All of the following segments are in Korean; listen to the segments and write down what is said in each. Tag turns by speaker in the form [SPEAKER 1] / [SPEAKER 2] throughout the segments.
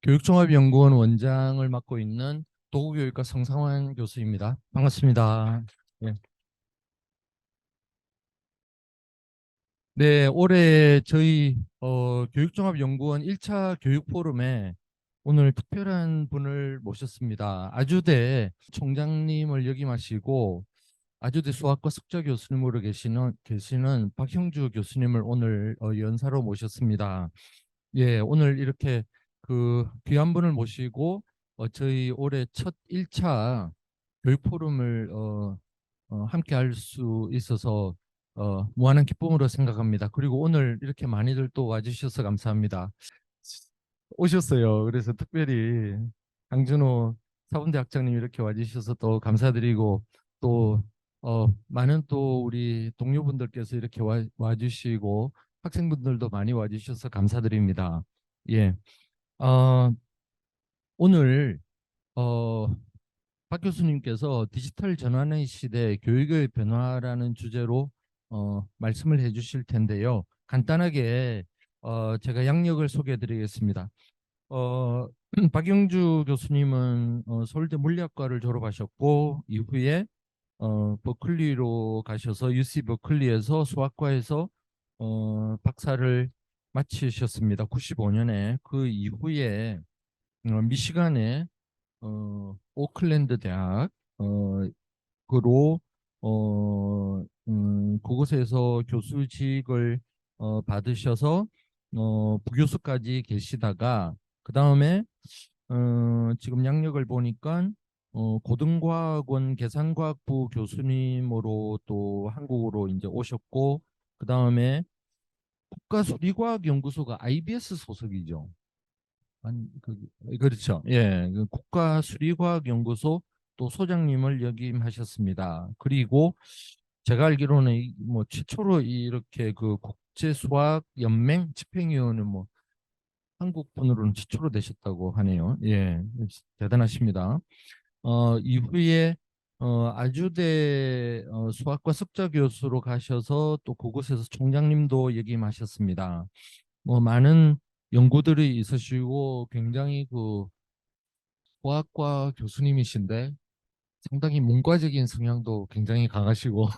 [SPEAKER 1] 교육종합연구원 원장을 맡고 있는 도구교육과 성상환 교수입니다. 반갑습니다. 예. 네, 올해 저희 교육종합연구원 1차 교육포럼에 오늘 특별한 분을 모셨습니다. 아주대 총장님을 역임하시고 아주대 수학과 석좌 교수님으로 계시는 박형주 교수님을 오늘 연사로 모셨습니다. 예, 오늘 이렇게 그 귀한 분을 모시고 저희 올해 첫 1차 교육 포럼을 함께 할 수 있어서 무한한 기쁨으로 생각합니다. 그리고 오늘 이렇게 많이들 또 와주셔서 감사합니다. 오셨어요. 그래서 특별히 강준호 사범대 학장님 이렇게 와주셔서 또 감사드리고 또 많은 또 우리 동료분들께서 이렇게 와주시고 학생분들도 많이 와주셔서 감사드립니다. 예, 어, 오늘 어, 박 교수님께서 디지털 전환의 시대 교육의 변화라는 주제로 말씀을 해주실 텐데요. 간단하게 제가 양력을 소개해드리겠습니다. 어, 박영주 교수님은 서울대 물리학과를 졸업하셨고 이후에 버클리로 가셔서 UC 버클리에서 수학과에서 박사를 마치셨습니다. 95년에 그 이후에 미시간의 오클랜드 대학 그로 그곳에서 교수직을 받으셔서 부교수까지 계시다가 그 다음에 지금 양력을 보니까 고등과학원 계산과학부 교수님으로 또 한국으로 이제 오셨고 그 다음에 국가수리과학연구소가 IBS 소속이죠. 그렇죠. 예, 그 국가수리과학연구소 또 소장님을 역임하셨습니다. 그리고 제가 알기로는 뭐 최초로 이렇게 그 국제수학연맹 집행위원은 뭐 한국 분으로는 최초로 되셨다고 하네요. 예, 대단하십니다. 이후에 아주대 수학과 석좌 교수로 가셔서 또 그곳에서 총장님도 역임하셨습니다. 뭐 많은 연구들이 있으시고 굉장히 그 수학과 교수님이신데 상당히 문과적인 성향도 굉장히 강하시고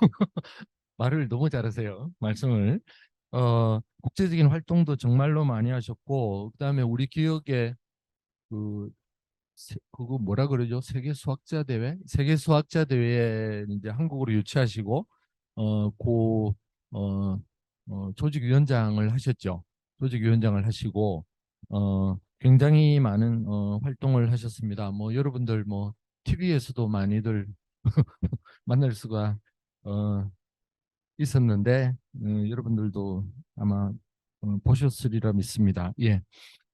[SPEAKER 1] 말을 너무 잘하세요. 말씀을. 국제적인 활동도 정말로 많이 하셨고 그다음에 우리 기업에 그 그거 뭐라 그러죠? 세계 수학자 대회? 세계 수학자 대회에 이제 한국으로 유치하시고 고 조직위원장을 하셨죠. 조직위원장을 하시고 굉장히 많은 활동을 하셨습니다. 뭐 여러분들 뭐 TV에서도 많이들 만날 수가 어, 있었는데 여러분들도 아마 보셨으리라 믿습니다. 예.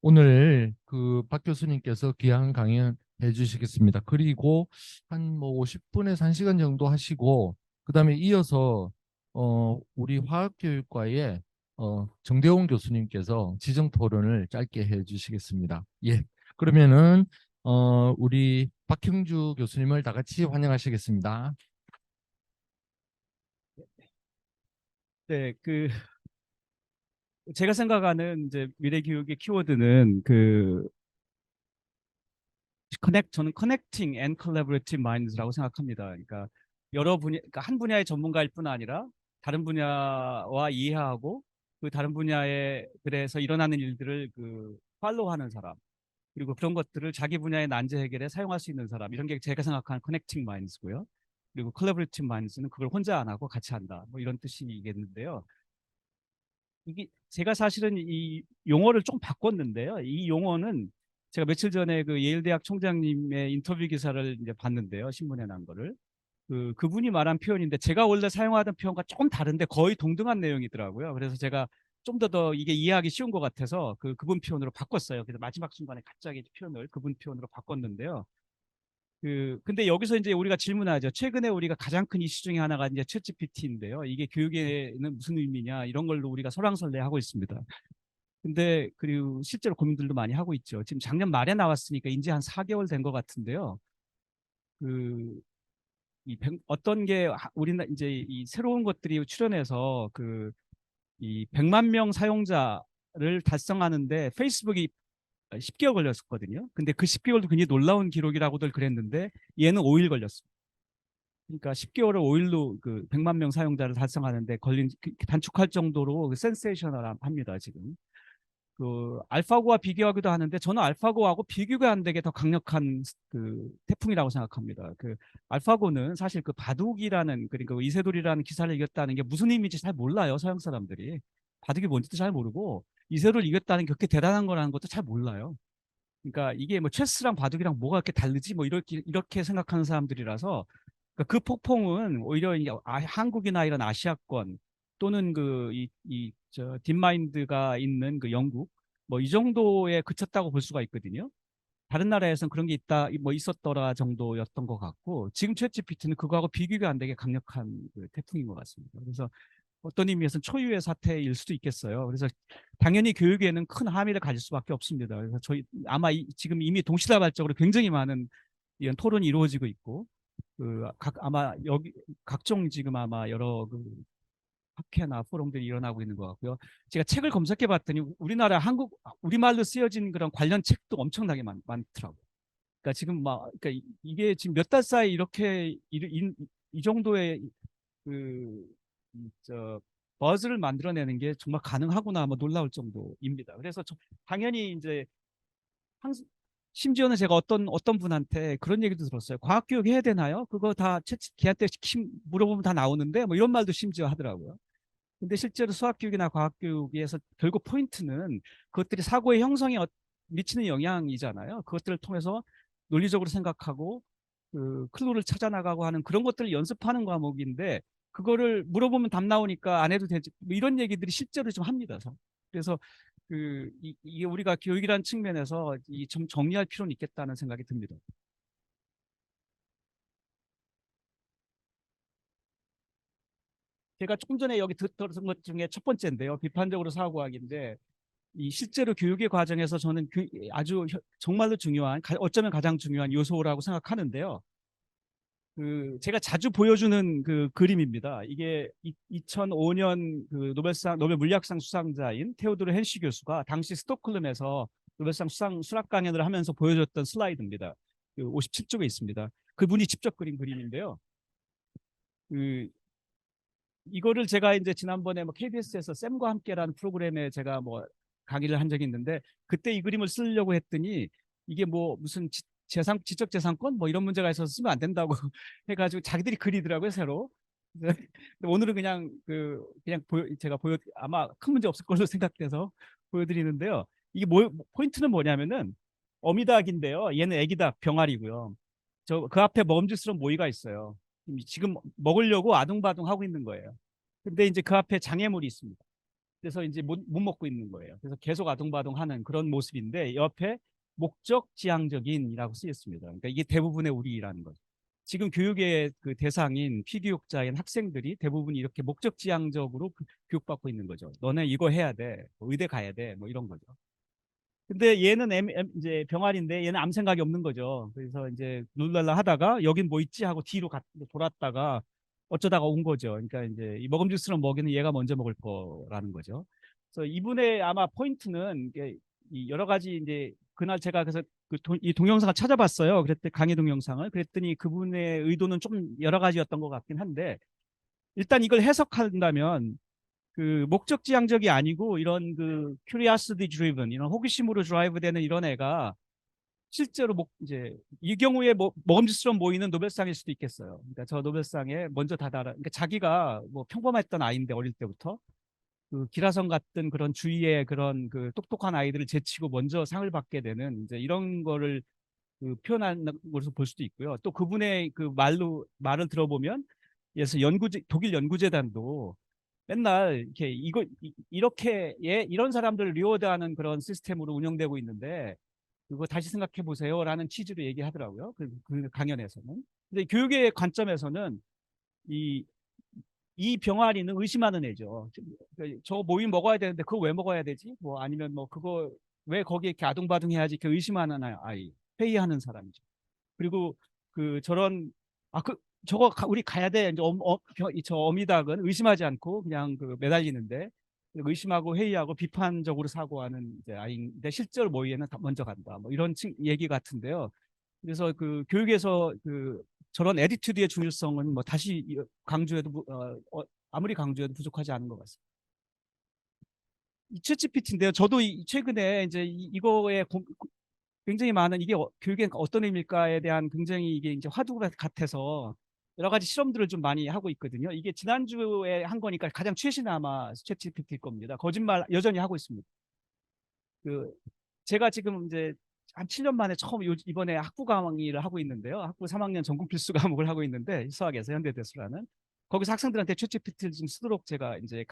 [SPEAKER 1] 오늘 그 박 교수님께서 귀한 강연 해주시겠습니다. 그리고 한 뭐 50분에서 1시간 정도 하시고 그다음에 이어서 우리 화학교육과의 정대원 교수님께서 지정 토론을 짧게 해주시겠습니다. 예. 그러면은 우리 박형주 교수님을 다 같이 환영하시겠습니다.
[SPEAKER 2] 네, 제가 생각하는 이제 미래 교육의 키워드는 저는 커넥팅 앤 컬래버레이티브 마인드라고 생각합니다. 그러니까 그러니까 한 분야의 전문가일 뿐 아니라 다른 분야와 이해하고 그 다른 분야에 그래서 일어나는 일들을 팔로우하는 사람, 그리고 그런 것들을 자기 분야의 난제 해결에 사용할 수 있는 사람, 이런 게 제가 생각하는 커넥팅 마인드고요. 그리고 컬래버레이티브 마인드는 그걸 혼자 안 하고 같이 한다. 뭐 이런 뜻이겠는데요. 이게 제가 사실은 이 용어를 좀 바꿨는데요. 이 용어는 제가 며칠 전에 그 예일대학 총장님의 인터뷰 기사를 이제 봤는데요. 신문에 난 거를. 그분이 말한 표현인데 제가 원래 사용하던 표현과 조금 다른데 거의 동등한 내용이더라고요. 그래서 제가 좀 더 이게 이해하기 쉬운 것 같아서 그분 표현으로 바꿨어요. 그래서 마지막 순간에 갑자기 표현을 그분 표현으로 바꿨는데요. 근데 여기서 이제 우리가 질문하죠. 최근에 우리가 가장 큰 이슈 중에 하나가 이제 챗GPT인데요. 이게 교육에는 무슨 의미냐 이런 걸로 우리가 설왕설래하고 있습니다. 근데 그리고 실제로 고민들도 많이 하고 있죠. 지금 작년 말에 나왔으니까 이제 한 4개월 된 것 같은데요. 그 어떤 게 우리나 이제 이 새로운 것들이 출현해서 이 100만 명 사용자를 달성하는데 페이스북이 10개월 걸렸었거든요. 근데 그 10개월도 굉장히 놀라운 기록이라고들 그랬는데 얘는 5일 걸렸습니다. 그러니까 10개월을 5일로 그 100만 명 사용자를 달성하는데 걸린 단축할 정도로 센세이셔널합니다 지금. 그 알파고와 비교하기도 하는데 저는 알파고하고 비교가 안 되게 더 강력한 그 태풍이라고 생각합니다. 그 알파고는 사실 그 바둑이라는 그러니까 이세돌이라는 기사를 이겼다는 게 무슨 의미인지 잘 몰라요 서양 사람들이. 바둑이 뭔지도 잘 모르고 이세돌을 이겼다는 게 그렇게 대단한 거라는 것도 잘 몰라요. 그러니까 이게 뭐 체스랑 바둑이랑 뭐가 그렇게 다르지 뭐 이렇게 생각하는 사람들이라서 그러니까 그 폭풍은 오히려 이제 한국이나 이런 아시아권 또는 그 저 딥마인드가 있는 그 영국 뭐 이 정도에 그쳤다고 볼 수가 있거든요. 다른 나라에서는 그런 게 있다 뭐 있었더라 정도였던 것 같고 지금 챗GPT는 그거하고 비교가 안 되게 강력한 그 태풍인 것 같습니다. 그래서 어떤 의미에서는 초유의 사태일 수도 있겠어요. 그래서 당연히 교육에는 큰 함의를 가질 수밖에 없습니다. 그래서 저희 아마 지금 이미 동시다발적으로 굉장히 많은 이런 토론이 이루어지고 있고 아마 여기 각종 지금 아마 여러 그 학회나 포럼들이 일어나고 있는 것 같고요. 제가 책을 검색해 봤더니 우리나라 우리말로 쓰여진 그런 관련 책도 엄청나게 많더라고요. 그러니까 지금 막 그러니까 이게 지금 몇 달 사이 이렇게 이 정도의 그 저 버즈를 만들어내는 게 정말 가능하구나 뭐 놀라울 정도입니다. 그래서 당연히 이제 심지어는 제가 어떤 분한테 그런 얘기도 들었어요. 과학 교육 해야 되나요? 그거 다 걔한테 물어보면 다 나오는데 뭐 이런 말도 심지어 하더라고요. 근데 실제로 수학 교육이나 과학 교육에서 결국 포인트는 그것들이 사고의 형성에 미치는 영향이잖아요. 그것들을 통해서 논리적으로 생각하고 그 클루를 찾아 나가고 하는 그런 것들을 연습하는 과목인데 그거를 물어보면 답 나오니까 안 해도 되지 뭐 이런 얘기들이 실제로 좀 합니다. 그래서 이게 우리가 교육이라는 측면에서 좀 정리할 필요는 있겠다는 생각이 듭니다. 제가 조금 전에 여기 들은 것 중에 첫 번째인데요. 비판적으로 사고학인데 이 실제로 교육의 과정에서 저는 아주 정말로 중요한 어쩌면 가장 중요한 요소라고 생각하는데요. 그 제가 자주 보여주는 그 그림입니다. 이게 2005년 그 노벨 물리학상 수상자인 테오도르 헨시 교수가 당시 스톡홀름에서 노벨상 수학 강연을 하면서 보여줬던 슬라이드입니다. 그 57쪽에 있습니다. 그분이 직접 그린 그림인데요. 그 이거를 제가 이제 지난번에 뭐 KBS에서 쌤과 함께라는 프로그램에 제가 뭐 강의를 한 적이 있는데 그때 이 그림을 쓰려고 했더니 이게 뭐 무슨 지적 재산권 뭐 이런 문제가 있어서 쓰면 안 된다고 해가지고 자기들이 그리더라고요 새로. 오늘은 그냥 그냥 제가 아마 큰 문제 없을 걸로 생각돼서 보여드리는데요. 이게 포인트는 뭐냐면은 어미닭인데요. 얘는 애기닭 병아리고요. 저 그 앞에 먹음직스러운 모이가 있어요. 지금 먹으려고 아둥바둥 하고 있는 거예요. 근데 이제 그 앞에 장애물이 있습니다. 그래서 이제 못 먹고 있는 거예요. 그래서 계속 아둥바둥 하는 그런 모습인데 옆에 목적 지향적인이라고 쓰였습니다. 그러니까 이게 대부분의 우리라는 거죠. 지금 교육의 그 대상인 피교육자인 학생들이 대부분 이렇게 목적 지향적으로 교육받고 있는 거죠. 너네 이거 해야 돼. 뭐 의대 가야 돼. 뭐 이런 거죠. 근데 얘는 이제 병아리인데 얘는 아무 생각이 없는 거죠. 그래서 이제 룰랄라 하다가 여긴 뭐 있지 하고 뒤로 돌았다가 어쩌다가 온 거죠. 그러니까 이제 이 먹음직스러운 먹이는 얘가 먼저 먹을 거라는 거죠. 그래서 이분의 아마 포인트는 이 여러 가지 이제 그날 제가 그래서 이 동영상을 찾아봤어요. 그랬더니 강의 동영상을 그랬더니 그분의 의도는 좀 여러 가지였던 것 같긴 한데 일단 이걸 해석한다면 그 목적지향적이 아니고 이런 그 curiosity driven 이런 호기심으로 드라이브 되는 이런 애가 실제로 이제 이 경우에 먹음직스러운 모이는 노벨상일 수도 있겠어요. 그러니까 저 노벨상에 먼저 그러니까 자기가 뭐 평범했던 아이인데 어릴 때부터 그 기라성 같은 그런 주위의 그런 그 똑똑한 아이들을 제치고 먼저 상을 받게 되는 이제 이런 거를 그 표현한 것으로 볼 수도 있고요. 또 그분의 그 말을 들어보면 예를 독일 연구재단도 맨날 이렇게 이렇게 이런 사람들을 리워드하는 그런 시스템으로 운영되고 있는데 그거 다시 생각해 보세요라는 취지로 얘기하더라고요. 그 강연에서는. 근데 교육의 관점에서는 이 병아리는 의심하는 애죠. 저 모임 먹어야 되는데 그거 왜 먹어야 되지? 뭐 아니면 뭐 그거 왜 거기에 이렇게 아둥바둥 해야지? 이렇게 의심하는 아이, 회의하는 사람이죠. 그리고 그 저런 저거 우리 가야 돼. 이제 저 어미닭은 의심하지 않고 그냥 그 매달리는데 의심하고 회의하고 비판적으로 사고하는 이제 아이인데 실제로 모의에는 먼저 간다. 뭐 이런 얘기 같은데요. 그래서 그 교육에서 그 저런 애티튜드의 중요성은 뭐 다시 강조해도 아무리 강조해도 부족하지 않은 것 같습니다. 이 챗GPT인데요. 저도 최근에 이제 이거에 굉장히 많은 이게 교육에 어떤 의미일까에 대한 굉장히 이게 이제 화두 같아서 여러 가지 실험들을 좀 많이 하고 있거든요. 이게 지난주에 한 거니까 가장 최신 아마 챗GPT일 겁니다. 거짓말 여전히 하고 있습니다. 그 제가 지금 이제 한 7년 만에 처음 이번에 학부 강의를 하고 있는데요. 학부 3학년 전공 필수 과목을 하고 있는데 수학에서 현대대수라는 거기서 학생들한테 챗GPT를 좀 쓰도록 제가 이제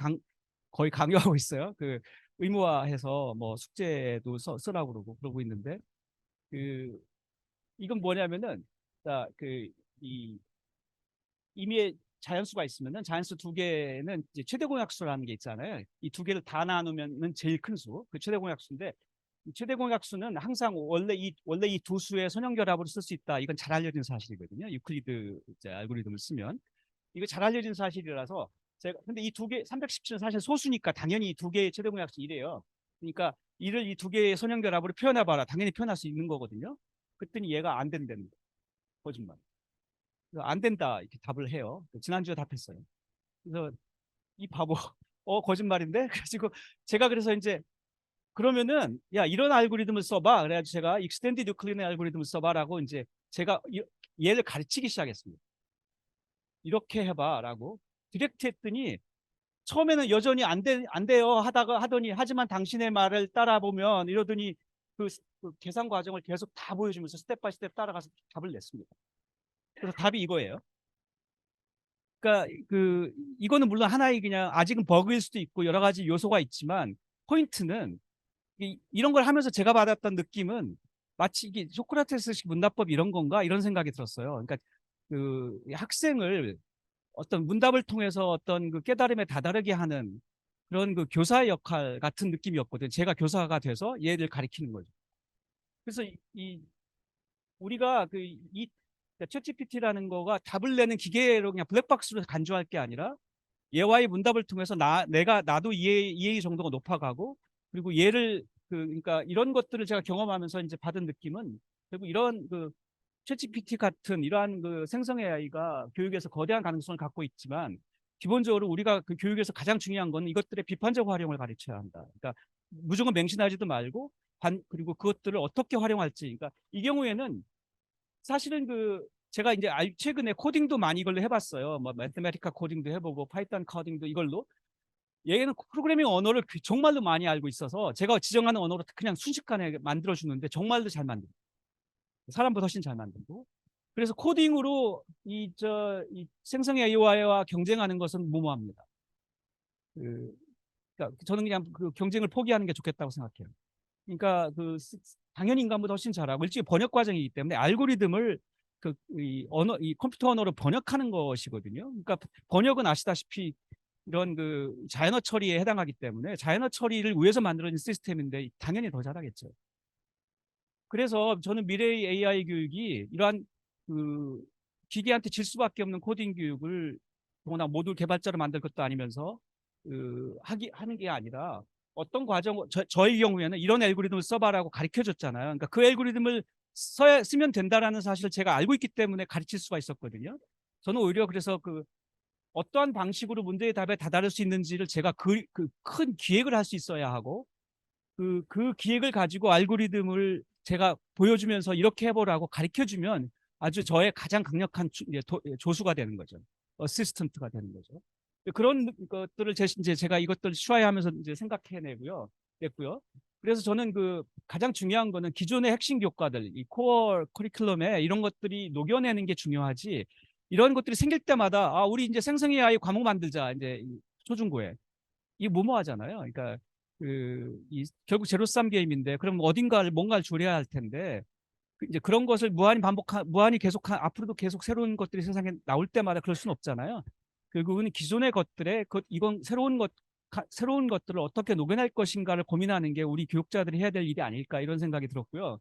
[SPEAKER 2] 거의 강요하고 있어요. 그 의무화해서 뭐 숙제도 쓰라고 그러고 있는데 그 이건 뭐냐면은 그이 임의의 자연수가 있으면은 자연수 두 개는 이제 최대 공약수라는 게 있잖아요. 이 두 개를 다 나누면은 제일 큰 수, 그 최대 공약수인데 이 최대 공약수는 항상 원래 이 두 수의 선형결합으로 쓸 수 있다. 이건 잘 알려진 사실이거든요. 유클리드 이제 알고리즘을 쓰면 이거 잘 알려진 사실이라서 제가 근데 이 두 개 317은 사실 소수니까 당연히 이 두 개의 최대 공약수 이래요. 그러니까 이를 이 두 개의 선형결합으로 표현해봐라. 당연히 표현할 수 있는 거거든요. 그랬더니 얘가 안 된다는 거예요. 거짓말. 안 된다 이렇게 답을 해요. 지난주에 답했어요. 그래서 이 바보 거짓말인데 그래가지고 제가 그래서 이제 그러면은 야 이런 알고리즘을 써봐 그래가지고 제가 익스텐디드 유클리드 알고리즘을 써봐라고 이제 제가 얘를 가르치기 시작했습니다. 이렇게 해봐라고 디렉트 했더니 처음에는 여전히 안 돼요 하더니 하지만 당신의 말을 따라 보면 이러더니 그 계산 과정을 계속 다 보여주면서 스텝 바이 스텝 따라가서 답을 냈습니다. 그래서 답이 이거예요. 그러니까 이거는 물론 하나의 그냥 아직은 버그일 수도 있고 여러 가지 요소가 있지만 포인트는 이런 걸 하면서 제가 받았던 느낌은 마치 이게 소크라테스식 문답법 이런 건가 이런 생각이 들었어요. 그러니까 그 학생을 어떤 문답을 통해서 어떤 그 깨달음에 다다르게 하는 그런 그 교사의 역할 같은 느낌이었거든요. 제가 교사가 돼서 얘를 가리키는 거죠. 그래서 우리가 이 챗GPT라는 거가 답을 내는 기계로 그냥 블랙박스로 간주할 게 아니라 얘와의 문답을 통해서 나도 이해 정도가 높아가고 그리고 얘를 그러니까 이런 것들을 제가 경험하면서 이제 받은 느낌은 결국 이런 그 챗GPT 같은 이러한 그 생성 AI가 교육에서 거대한 가능성을 갖고 있지만 기본적으로 우리가 그 교육에서 가장 중요한 건 이것들의 비판적 활용을 가르쳐야 한다. 그러니까 무조건 맹신하지도 말고 그리고 그것들을 어떻게 활용할지. 그러니까 이 경우에는 사실은 제가 이제 최근에 코딩도 많이 이걸로 해봤어요. 뭐 매스메티카 코딩도 해보고 파이썬 코딩도 이걸로. 얘는 프로그래밍 언어를 정말로 많이 알고 있어서 제가 지정하는 언어로 그냥 순식간에 만들어주는데 정말로 잘 만들고 사람보다 훨씬 잘 만들고 그래서 코딩으로 이 생성 AI와 경쟁하는 것은 무모합니다. 그러니까 저는 그냥 그 경쟁을 포기하는 게 좋겠다고 생각해요. 그러니까 당연히 인간보다 훨씬 잘하고 일종의 번역 과정이기 때문에 알고리즘을 이 컴퓨터 언어로 번역하는 것이거든요. 그러니까 번역은 아시다시피 이런 자연어 처리에 해당하기 때문에 자연어 처리를 위해서 만들어진 시스템인데 당연히 더 잘하겠죠. 그래서 저는 미래의 AI 교육이 이러한 그 기계한테 질 수밖에 없는 코딩 교육을 더구나 모듈 개발자로 만들 것도 아니면서 하는 게 아니라 어떤 저의 경우에는 이런 알고리즘을 써봐라고 가르쳐 줬잖아요. 그러니까 그 알고리즘을 쓰면 된다라는 사실을 제가 알고 있기 때문에 가르칠 수가 있었거든요. 저는 오히려 그래서 어떠한 방식으로 문제의 답에 다다를 수 있는지를 제가 큰 기획을 할 수 있어야 하고 그 기획을 가지고 알고리즘을 제가 보여주면서 이렇게 해보라고 가르쳐주면 아주 저의 가장 강력한 조수가 되는 거죠. 어시스턴트가 되는 거죠. 그런 것들을 이제 제가 이것들을 추하하면서 이제 생각해내고요. 냈고요. 그래서 저는 가장 중요한 거는 기존의 핵심 교과들, 이 코어 커리큘럼에 이런 것들이 녹여내는 게 중요하지. 이런 것들이 생길 때마다 우리 이제 생성 AI 과목 만들자 이제 초중고에 이 무모하잖아요. 그러니까 결국 제로섬 게임인데 그럼 어딘가를 뭔가를 줄여야 할 텐데 이제 그런 것을 무한히 계속 앞으로도 계속 새로운 것들이 세상에 나올 때마다 그럴 수는 없잖아요. 결국은 기존의 것들에 이건 새로운 것들을 어떻게 녹여낼 것인가를 고민하는 게 우리 교육자들이 해야 될 일이 아닐까 이런 생각이 들었고요.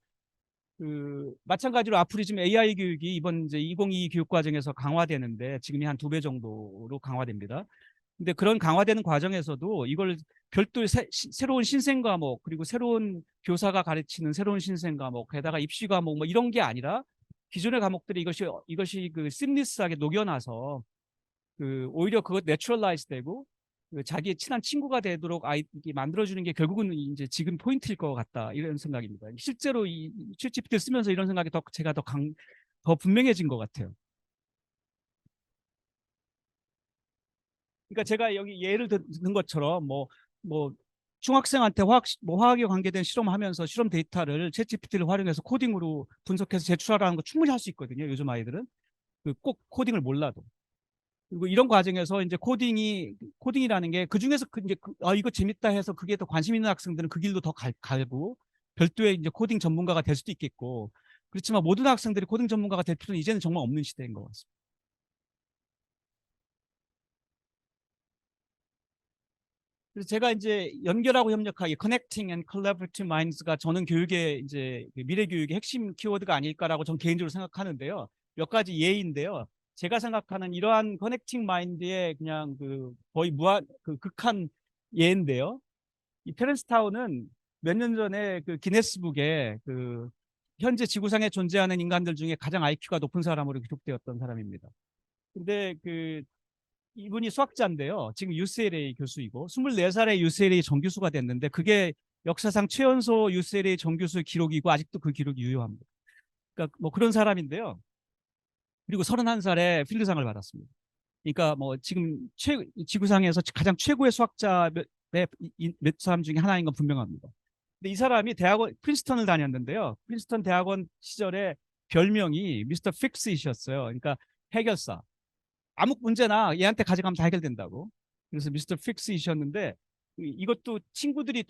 [SPEAKER 2] 마찬가지로 앞으로 지금 AI 교육이 이번 이제 2022 교육과정에서 강화되는데 지금이 한 2배 정도로 강화됩니다. 근데 그런 강화되는 과정에서도 이걸 별도의 새로운 신생 과목 그리고 새로운 교사가 가르치는 새로운 신생 과목 게다가 입시 과목 뭐 이런 게 아니라 기존의 과목들이 이것이 그 심리스하게 녹여놔서 그 오히려 그것 내추럴라이즈 되고 그 자기의 친한 친구가 되도록 아이 만들어주는 게 결국은 이제 지금 포인트일 것 같다 이런 생각입니다. 실제로 이 챗GPT를 쓰면서 이런 생각이 제가 더 분명해진 것 같아요. 그러니까 제가 여기 예를 든 것처럼 뭐 중학생한테 화학에 관계된 실험하면서 실험 데이터를 챗GPT를 활용해서 코딩으로 분석해서 제출하라는 거 충분히 할 수 있거든요. 요즘 아이들은 그 꼭 코딩을 몰라도. 그리고 이런 과정에서 이제 코딩이라는 게 그 중에서 이거 재밌다 해서 그게 더 관심 있는 학생들은 그 길로 더 갈고 별도의 이제 코딩 전문가가 될 수도 있겠고 그렇지만 모든 학생들이 코딩 전문가가 될 필요는 이제는 정말 없는 시대인 것 같습니다. 그래서 제가 이제 연결하고 협력하기, Connecting and Collaborative Minds가 저는 교육의 이제 미래 교육의 핵심 키워드가 아닐까라고 전 개인적으로 생각하는데요. 몇 가지 예인데요. 제가 생각하는 이러한 Connecting Mind의 그냥 그 거의 그 극한 예인데요. 이 테렌스 타운은 몇 년 전에 그 기네스북에 그 현재 지구상에 존재하는 인간들 중에 가장 IQ가 높은 사람으로 기록되었던 사람입니다. 근데 그 이분이 수학자인데요. 지금 UCLA 교수이고 24살에 UCLA 정교수가 됐는데 그게 역사상 최연소 UCLA 정교수 기록이고 아직도 그 기록이 유효합니다. 그러니까 뭐 그런 사람인데요. 그리고 31살에 필드상을 받았습니다. 그러니까 뭐 지금 지구상에서 가장 최고의 수학자 몇 사람 중에 하나인 건 분명합니다. 근데 이 사람이 프린스턴을 다녔는데요. 프린스턴 대학원 시절에 별명이 미스터 픽스이셨어요. 그러니까 해결사. 아무 문제나 얘한테 가져가면 다 해결된다고. 그래서 미스터 픽스이셨는데 이것도 친구들이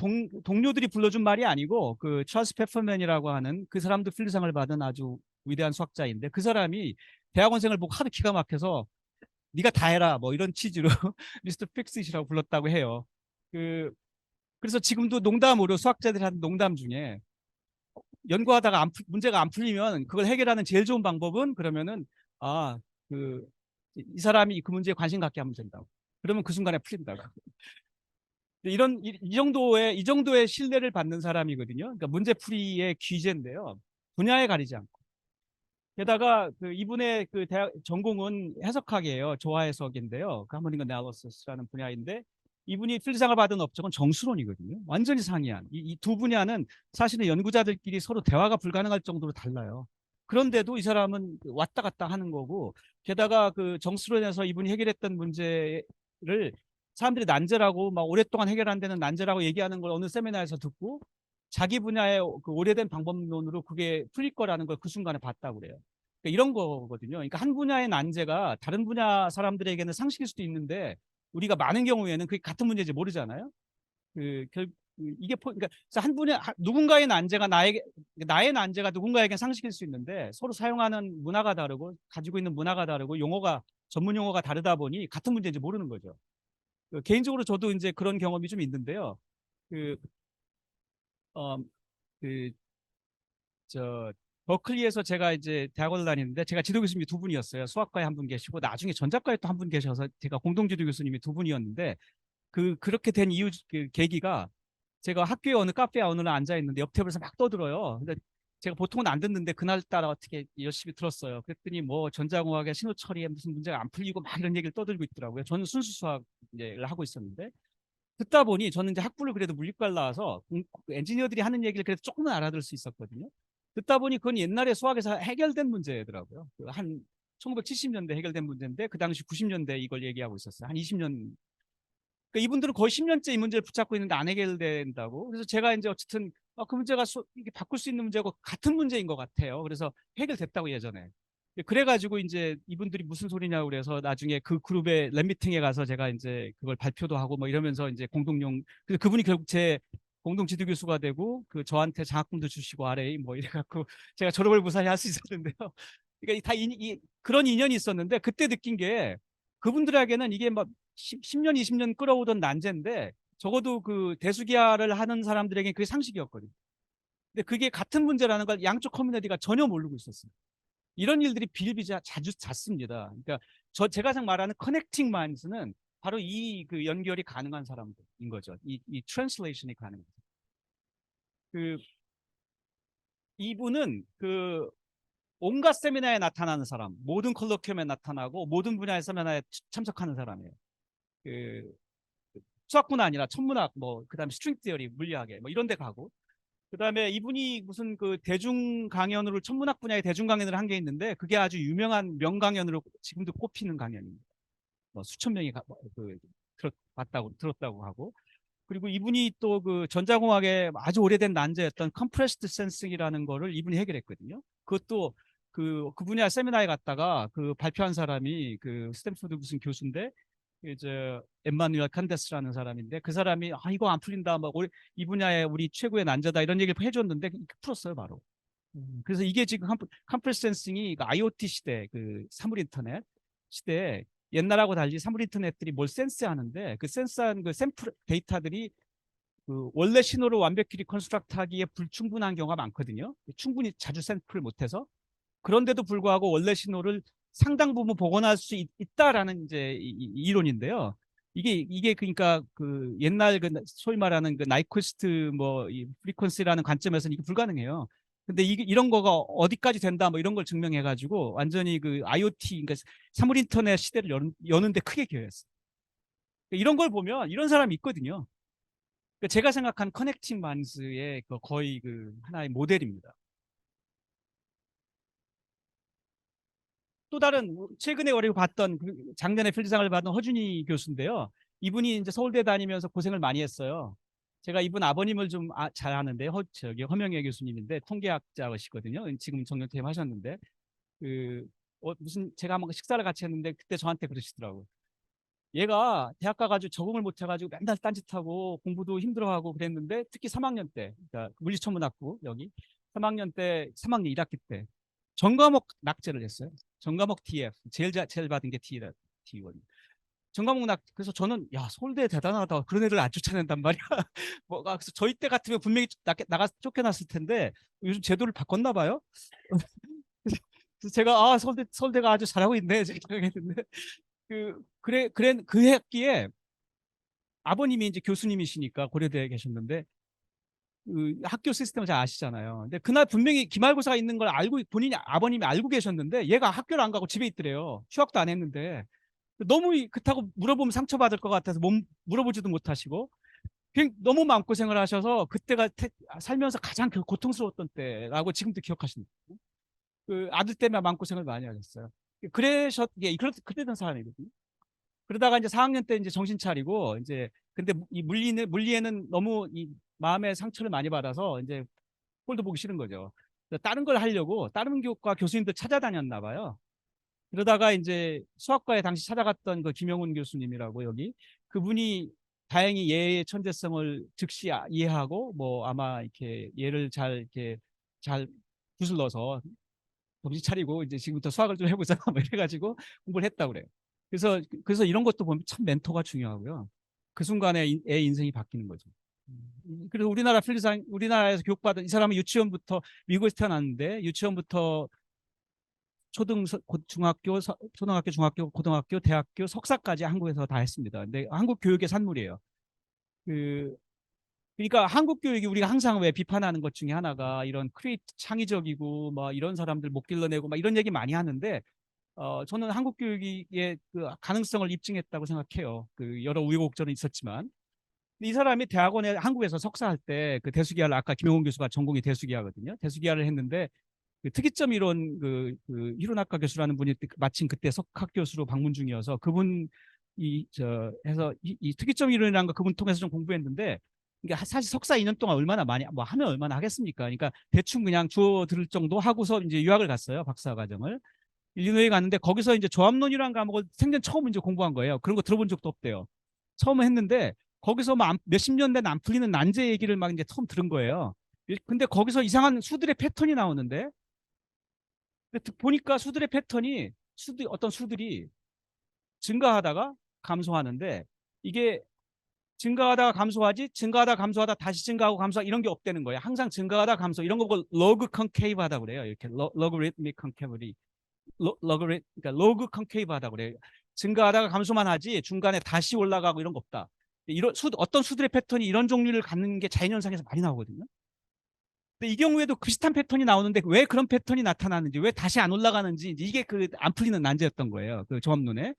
[SPEAKER 2] 동료들이 불러준 말이 아니고 그 찰스 페퍼맨이라고 하는 그 사람도 필드상을 받은 아주 위대한 수학자인데 그 사람이 대학원생을 보고 하도 기가 막혀서 네가 다 해라 뭐 이런 취지로 미스터 픽스이라고 불렀다고 해요. 그래서 지금도 농담으로 수학자들이 하는 농담 중에 연구하다가 문제가 안 풀리면 그걸 해결하는 제일 좋은 방법은 그러면은 그 이 사람이 그 문제에 관심 갖게 하면 된다고. 그러면 그 순간에 풀린다고. 이 정도의 신뢰를 받는 사람이거든요. 그러니까 문제풀이의 귀재인데요. 분야에 가리지 않고. 게다가 그 이분의 그 대학 전공은 해석학이에요. 조화해석인데요. 그 하모닉 애널리시스라는 분야인데 이분이 필드상을 받은 업적은 정수론이거든요. 완전히 상이한. 이 두 분야는 사실은 연구자들끼리 서로 대화가 불가능할 정도로 달라요. 그런데도 이 사람은 왔다 갔다 하는 거고 게다가 그 정수론에서 이분이 해결했던 문제를 사람들이 난제라고 막 오랫동안 해결 안 되는 난제라고 얘기하는 걸 어느 세미나에서 듣고 자기 분야의 그 오래된 방법론으로 그게 풀릴 거라는 걸 그 순간에 봤다고 그래요. 그러니까 이런 거거든요. 그러니까 한 분야의 난제가 다른 분야 사람들에게는 상식일 수도 있는데 우리가 많은 경우에는 그게 같은 문제인지 모르잖아요. 그러니까 한 분야 누군가의 난제가 나의 난제가 누군가에게 상식일 수 있는데 서로 사용하는 문화가 다르고 가지고 있는 문화가 다르고 전문 용어가 다르다 보니 같은 문제인지 모르는 거죠. 개인적으로 저도 이제 그런 경험이 좀 있는데요. 그, 어, 그, 버클리에서 제가 이제 대학원을 다니는데 제가 지도 교수님이 두 분이었어요. 수학과에 한 분 계시고 나중에 전자과에 또 한 분 계셔서 제가 공동 지도 교수님이 두 분이었는데 그렇게 된 계기가 제가 학교에 어느 카페에 어느 날 앉아 있는데 옆 테이블에서 막 떠들어요. 근데 제가 보통은 안 듣는데 그날따라 어떻게 열심히 들었어요. 그랬더니 뭐 전자공학의 신호 처리에 무슨 문제가 안 풀리고 막 이런 얘기를 떠들고 있더라고요. 저는 순수 수학을 하고 있었는데 듣다 보니 저는 이제 학부를 그래도 물리과를 나와서 엔지니어들이 하는 얘기를 그래도 조금은 알아들을 수 있었거든요. 듣다 보니 그건 옛날에 수학에서 해결된 문제더라고요. 한 1970년대 해결된 문제인데 그 당시 90년대 이걸 얘기하고 있었어요. 한 20년. 그러니까 이분들은 거의 10년째 이 문제를 붙잡고 있는데 안 해결된다고. 그래서 제가 이제 어쨌든 그 문제가 이게 바꿀 수 있는 문제고 같은 문제인 것 같아요. 그래서 해결됐다고 예전에. 그래가지고 이제 이분들이 무슨 소리냐고 그래서 나중에 그 그룹의 랩 미팅에 가서 제가 이제 그걸 발표도 하고 뭐 이러면서 이제 그래서 그분이 결국 제 공동 지도 교수가 되고 저한테 장학금도 주시고 RA 뭐 이래갖고 제가 졸업을 무사히 할 수 있었는데요. 그러니까 그런 인연이 있었는데 그때 느낀 게 그분들에게는 이게 막 10년, 20년 끌어오던 난제인데 적어도 그 대수기하를 하는 사람들에게 그게 상식이었거든요. 근데 그게 같은 문제라는 걸 양쪽 커뮤니티가 전혀 모르고 있었어요. 이런 일들이 자주 잦습니다. 그러니까 제가 말하는 커넥팅 마인드는 바로 이 그 연결이 가능한 사람들인 거죠. 이 트랜슬레이션이 가능한. 그 이분은 그 온갖 세미나에 나타나는 사람, 모든 컬러큐럼에 나타나고 모든 분야의 세미나에 참석하는 사람이에요. 그 수학뿐 아니라 천문학, 뭐 그다음에 스트링 티어리, 물리학에 뭐 이런 데 가고, 그다음에 이분이 무슨 그 대중 강연으로 천문학 분야의 대중 강연을 한 게 있는데 그게 아주 유명한 명강연으로 지금도 꼽히는 강연입니다. 뭐 수천 명이 들었다고 하고, 그리고 이분이 또 그 전자공학의 아주 오래된 난제였던 컴프레스드 센싱이라는 거를 이분이 해결했거든요. 그것도 그 분야 세미나에 갔다가 그 발표한 사람이 그 스탠포드 무슨 교수인데, 이제 엠마누엘 칸데스라는 사람인데, 그 사람이 아 이거 안 풀린다, 막 이 분야의 우리 최고의 난제다 이런 얘기를 해줬는데 풀었어요 바로. 그래서 이게 지금 컴프레스 센싱이 IoT 시대, 그 사물 인터넷 시대에 옛날하고 달리 사물 인터넷들이 뭘 센스하는데, 그 센스한 그 샘플 데이터들이 그 원래 신호를 완벽히 리컨스트럭트하기에 불충분한 경우가 많거든요. 충분히 자주 샘플을 못해서. 그런데도 불구하고 원래 신호를 상당 부분 복원할 수 있다라는 이제 이론인데요. 이게 그러니까 그 옛날 그 소위 말하는 그 나이퀘스트 뭐 이 프리퀀시라는 관점에서는 이게 불가능해요. 근데 이게 이런 거가 어디까지 된다 뭐 이런 걸 증명해 가지고 완전히 그 IoT, 그러니까 사물 인터넷 시대를 여는데 크게 기여했어요. 이런 걸 보면 이런 사람이 있거든요. 그러니까 제가 생각한 커넥팅 마인즈의 거의 그 하나의 모델입니다. 또 다른 최근에 우리가 봤던 작년에 필드상을 받은 허준희 교수인데요. 이분이 이제 서울대 다니면서 고생을 많이 했어요. 제가 이분 아버님을 좀 잘 아는데, 허명애 교수님인데 통계학자시거든요. 지금 정년퇴임 하셨는데, 그 무슨 제가 한번 식사를 같이 했는데 그때 저한테 그러시더라고요. 얘가 대학 가가지고 적응을 못 해가지고 맨날 딴짓하고 공부도 힘들어하고 그랬는데, 특히 3학년 때, 그러니까 물리천문학부 여기 3학년 때, 3학년 1학기 때 전과목 낙제를 했어요. 전과목 TF 제일 받은 게 T1. 전과목 그래서 저는 야 서울대 대단하다, 그런 애들 안 쫓아낸단 말이야. 그래서 저희 때 같으면 분명히 나가 쫓겨났을 텐데 요즘 제도를 바꿨나 봐요. 그래서 제가 서울대가 아주 잘하고 있네 생각했는데, 그 학기에 아버님이 이제 교수님이시니까 고려대에 계셨는데 그 학교 시스템을 잘 아시잖아요. 근데 그날 분명히 기말고사가 있는 걸 알고 본인이 아버님이 알고 계셨는데 얘가 학교를 안 가고 집에 있더래요. 휴학도 안 했는데 너무 그렇다고 물어보면 상처받을 것 같아서 물어보지도 못하시고 너무 마음고생을 하셔서 그때가 살면서 가장 고통스러웠던 때라고 지금도 기억하십니다. 그 아들 때문에 마음고생을 많이 하셨어요. 그랬던 사람이거든요. 그러다가 이제 4학년 때 이제 정신 차리고 이제, 근데 이 물리에는 너무 이 마음의 상처를 많이 받아서 이제 꼴도 보기 싫은 거죠. 다른 걸 하려고 다른 교과 교수님들 찾아다녔나 봐요. 그러다가 이제 수학과에 당시 찾아갔던 그 김영훈 교수님이라고, 여기 그분이 다행히 얘의 천재성을 즉시 이해하고 뭐 아마 이렇게 얘를 이렇게 잘 붓을 넣어서 정신 차리고 이제 지금부터 수학을 좀 해보자 뭐 이래가지고 공부를 했다고 그래요. 그래서 이런 것도 보면 참 멘토가 중요하고요. 그 순간에 애 인생이 바뀌는 거죠. 그래서 우리나라에서 교육받은 이 사람은 유치원부터, 미국에서 태어났는데 유치원부터 중학교, 초등학교, 중학교, 고등학교, 대학교, 석사까지 한국에서 다 했습니다. 근데 한국 교육의 산물이에요. 그 그러니까 한국 교육이 우리가 항상 왜 비판하는 것 중에 하나가 이런 창의적이고 막 이런 사람들 못 길러내고 막 이런 얘기 많이 하는데, 저는 한국 교육의 그 가능성을 입증했다고 생각해요. 그 여러 우여곡절은 있었지만. 이 사람이 대학원에 한국에서 석사할 때 그 대수기하를, 아까 김용훈 교수가 전공이 대수기하거든요. 대수기하를 했는데 그 특이점 이론 그 이론학과 교수라는 분이 마침 그때 석학 교수로 방문 중이어서 그분 해서 이 특이점 이론이라는 거 그분 통해서 좀 공부했는데, 이게 사실 석사 2년 동안 얼마나 많이 뭐 하면 얼마나 하겠습니까? 그러니까 대충 그냥 주어 들을 정도 하고서 이제 유학을 갔어요. 박사 과정을. 일리노이에 갔는데 거기서 이제 조합론이라는 과목을 생전 처음 이제 공부한 거예요. 그런 거 들어본 적도 없대요. 처음 했는데 거기서 막 몇십 년 된 안 풀리는 난제 얘기를 막 이제 처음 들은 거예요. 근데 거기서 이상한 수들의 패턴이 나오는데, 보니까 수들의 패턴이 어떤 수들이 증가하다가 감소하는데, 이게 증가하다가 감소하지, 증가하다 감소하다 다시 증가하고 감소하다 이런 게 없다는 거예요. 항상 증가하다 감소, 이런 거 보고 로그 컨케이브 하다 그래요. 이렇게 로그리트믹 컨케이브리, 그러니까 로그 컨케이브 하다 그래요. 증가하다가 감소만 하지 중간에 다시 올라가고 이런 거 없다. 어떤 수들의 패턴이 이런 종류를 갖는 게 자연현상에서 많이 나오거든요. 근데 이 경우에도 비슷한 패턴이 나오는데 왜 그런 패턴이 나타나는지, 왜 다시 안 올라가는지, 이게 그 안 풀리는 난제였던 거예요. 그 종합론에.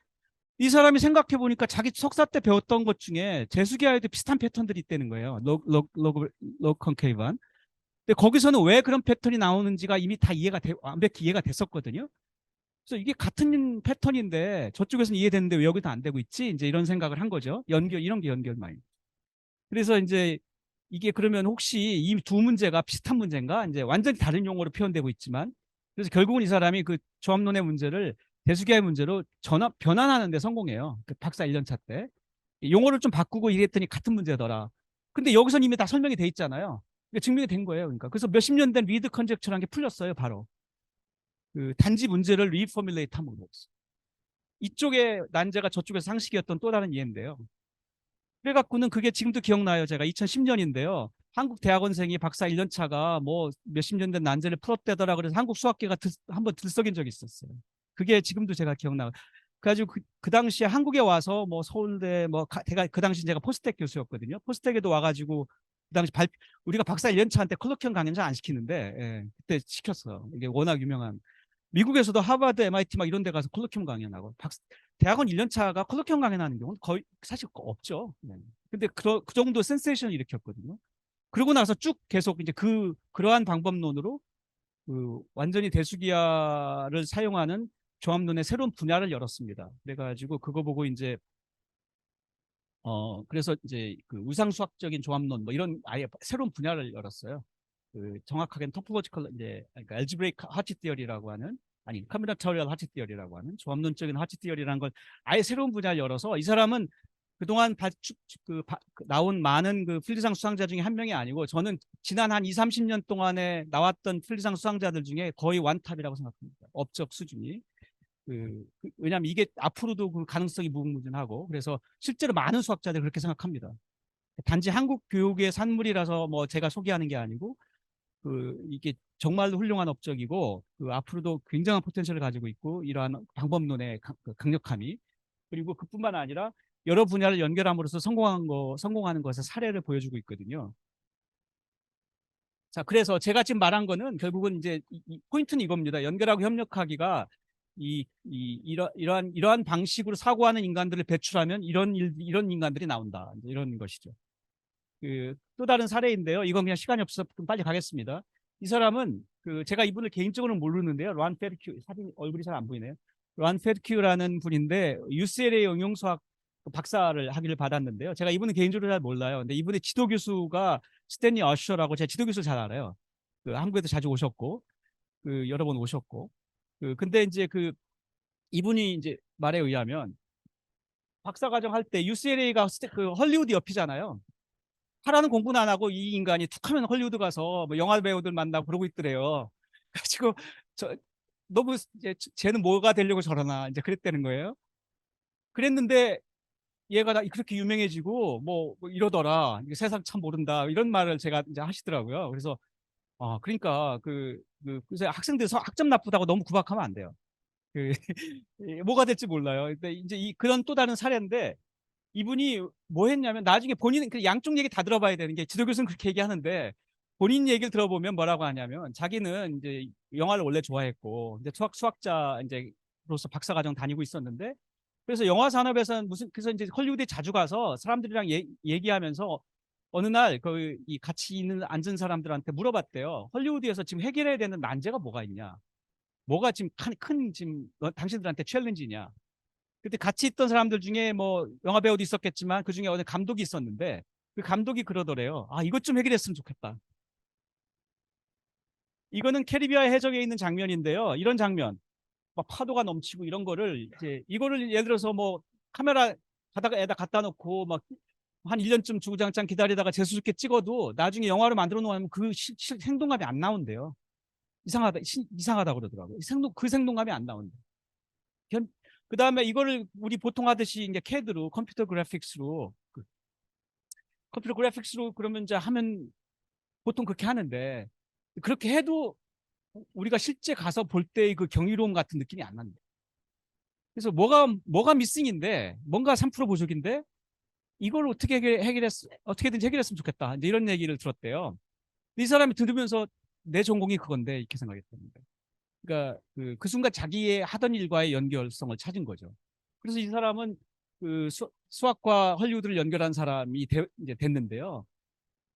[SPEAKER 2] 이 사람이 생각해 보니까 자기 석사 때 배웠던 것 중에 재수기하에도 비슷한 패턴들이 있다는 거예요. 로 컨케이브한. 근데 거기서는 왜 그런 패턴이 나오는지가 이미 다 완벽히 이해가 됐었거든요. 그래서 이게 같은 패턴인데 저쪽에서는 이해되는데 왜 여기도 안 되고 있지? 이제 이런 생각을 한 거죠. 이런 게 연결망이. 그래서 이제 이게 그러면 혹시 이 두 문제가 비슷한 문제인가? 이제 완전히 다른 용어로 표현되고 있지만, 그래서 결국은 이 사람이 그 조합론의 문제를 대수기하의 문제로 변환하는 데 성공해요. 그 박사 1년차 때. 용어를 좀 바꾸고 이랬더니 같은 문제더라. 근데 여기서는 이미 다 설명이 돼 있잖아요. 그러니까 증명이 된 거예요. 그러니까 그래서 몇십 년 된 리드 컨젝처라는 게 풀렸어요. 바로. 그 단지 문제를 리포뮬레이트 함으로. 이쪽의 난제가 저쪽에서 상식이었던 또 다른 이해인데요. 그래갖고는 그게 지금도 기억나요. 제가 2010년인데요. 한국 대학원생이 박사 1년 차가 뭐 몇십 년 된 난제를 풀었대더라. 그래서 한국 수학계가 한번 들썩인 적이 있었어요. 그게 지금도 제가 기억나요. 그래가지고 그 당시에 한국에 와서 뭐 서울대 그 당시 제가 포스텍 교수였거든요. 포스텍에도 와가지고 그 당시 우리가 박사 1년 차한테 컬러키언 강연 잘 안 시키는데, 예, 그때 시켰어. 이게 워낙 유명한. 미국에서도 하버드, MIT 막 이런 데 가서 컬러키움 강연하고 대학원 1년 차가 컬러키움 강연하는 경우는 거의 사실 없죠. 네. 근데 그 정도 센세이션을 일으켰거든요. 그러고 나서 쭉 계속 이제 그러한 방법론으로 그 완전히 대수기하를 사용하는 조합론의 새로운 분야를 열었습니다. 그래가지고 그거 보고 이제 그래서 이제 그 우상수학적인 조합론 뭐 이런 아예 새로운 분야를 열었어요. 그 정확하게는 토포로지컬 이제 그러니까 알지브레이크 하치 티어리라고 하는, 아니 컴비나토리얼 하치 티어리라고 하는 조합론적인 하치 티어리라는 걸 아예 새로운 분야를 열어서, 이 사람은 그동안 나온 많은 그 필리상 수상자 중에 한 명이 아니고, 저는 지난 한 2, 30년 동안에 나왔던 필리상 수상자들 중에 거의 완탑이라고 생각합니다. 업적 수준이. 왜냐하면 이게 앞으로도 그 가능성이 무궁무진하고, 그래서 실제로 많은 수학자들이 그렇게 생각합니다. 단지 한국 교육의 산물이라서 뭐 제가 소개하는 게 아니고, 이게 정말로 훌륭한 업적이고, 앞으로도 굉장한 포텐셜을 가지고 있고, 이러한 방법론의 강력함이, 그리고 그뿐만 아니라 여러 분야를 연결함으로써 성공하는 것의 사례를 보여주고 있거든요. 자, 그래서 제가 지금 말한 거는 결국은 이제 포인트는 이겁니다. 연결하고 협력하기가 이러한 방식으로 사고하는 인간들을 배출하면 이런 인간들이 나온다. 이런 것이죠. 또 다른 사례인데요. 이건 그냥 시간이 없어서 좀 빨리 가겠습니다. 이 사람은 제가 이분을 개인적으로는 모르는데요. 란 페르큐, 사진 얼굴이 잘 안 보이네요. 란 페르큐라는 분인데 UCLA 응용수학 박사를 학위를 받았는데요. 제가 이분은 개인적으로 잘 몰라요. 근데 이분의 지도 교수가 스탠리 어셔라고, 제가 지도 교수 잘 알아요. 한국에도 자주 오셨고, 여러 번 오셨고. 근데 이제 이분이 이제 말에 의하면 박사과정 할 때 UCLA가 헐리우드 옆이잖아요. 하라는 공부는 안 하고 이 인간이 툭 하면 헐리우드 가서 뭐 영화 배우들 만나고 그러고 있더래요. 그래가지고 너무 이제 쟤는 뭐가 되려고 저러나 이제 그랬다는 거예요. 그랬는데 얘가 그렇게 유명해지고 뭐 이러더라. 세상 참 모른다. 이런 말을 제가 이제 하시더라고요. 그래서 그러니까 그래서 학생들 학점 나쁘다고 너무 구박하면 안 돼요. 그 뭐가 될지 몰라요. 근데 이제 그런 또 다른 사례인데, 이분이 뭐 했냐면 나중에 본인 양쪽 얘기 다 들어봐야 되는 게, 지도 교수는 그렇게 얘기하는데 본인 얘기를 들어보면 뭐라고 하냐면, 자기는 이제 영화를 원래 좋아했고 이제 수학자 이제로서 박사과정 다니고 있었는데, 그래서 영화 산업에서는 그래서 이제 헐리우드에 자주 가서 사람들이랑 얘기하면서 어느 날 이 같이 앉은 사람들한테 물어봤대요. 헐리우드에서 지금 해결해야 되는 난제가 뭐가 있냐? 뭐가 지금 지금 당신들한테 챌린지냐? 그때 같이 있던 사람들 중에 뭐 영화 배우도 있었겠지만 그 중에 어느 감독이 있었는데, 그 감독이 그러더래요. 이것 좀 해결했으면 좋겠다. 이거는 캐리비아의 해적에 있는 장면인데요. 이런 장면, 막 파도가 넘치고 이런 거를 이거를 예를 들어서 뭐 카메라 바닥에다 갖다 놓고 막 한 1년쯤 주구장창 기다리다가 재수없게 찍어도 나중에 영화로 만들어 놓으면 생동감이 안 나온대요. 이상하다 그러더라고요. 그 생동감이 안 나온대. 그 다음에 이거를 우리 보통 하듯이 이제 CAD로 컴퓨터 그래픽스로 그러면 이제 하면 보통 그렇게 하는데, 그렇게 해도 우리가 실제 가서 볼 때의 그 경이로움 같은 느낌이 안 난다. 그래서 뭐가 미싱인데, 뭔가 3% 부족인데, 이걸 어떻게 어떻게든지 해결했으면 좋겠다. 이제 이런 얘기를 들었대요. 이 사람이 들으면서 내 전공이 그건데, 이렇게 생각했답니다. 그러니까 그 순간 자기의 하던 일과의 연결성을 찾은 거죠. 그래서 이 사람은 그 수학과 헐리우드를 연결한 사람이 이제 됐는데요.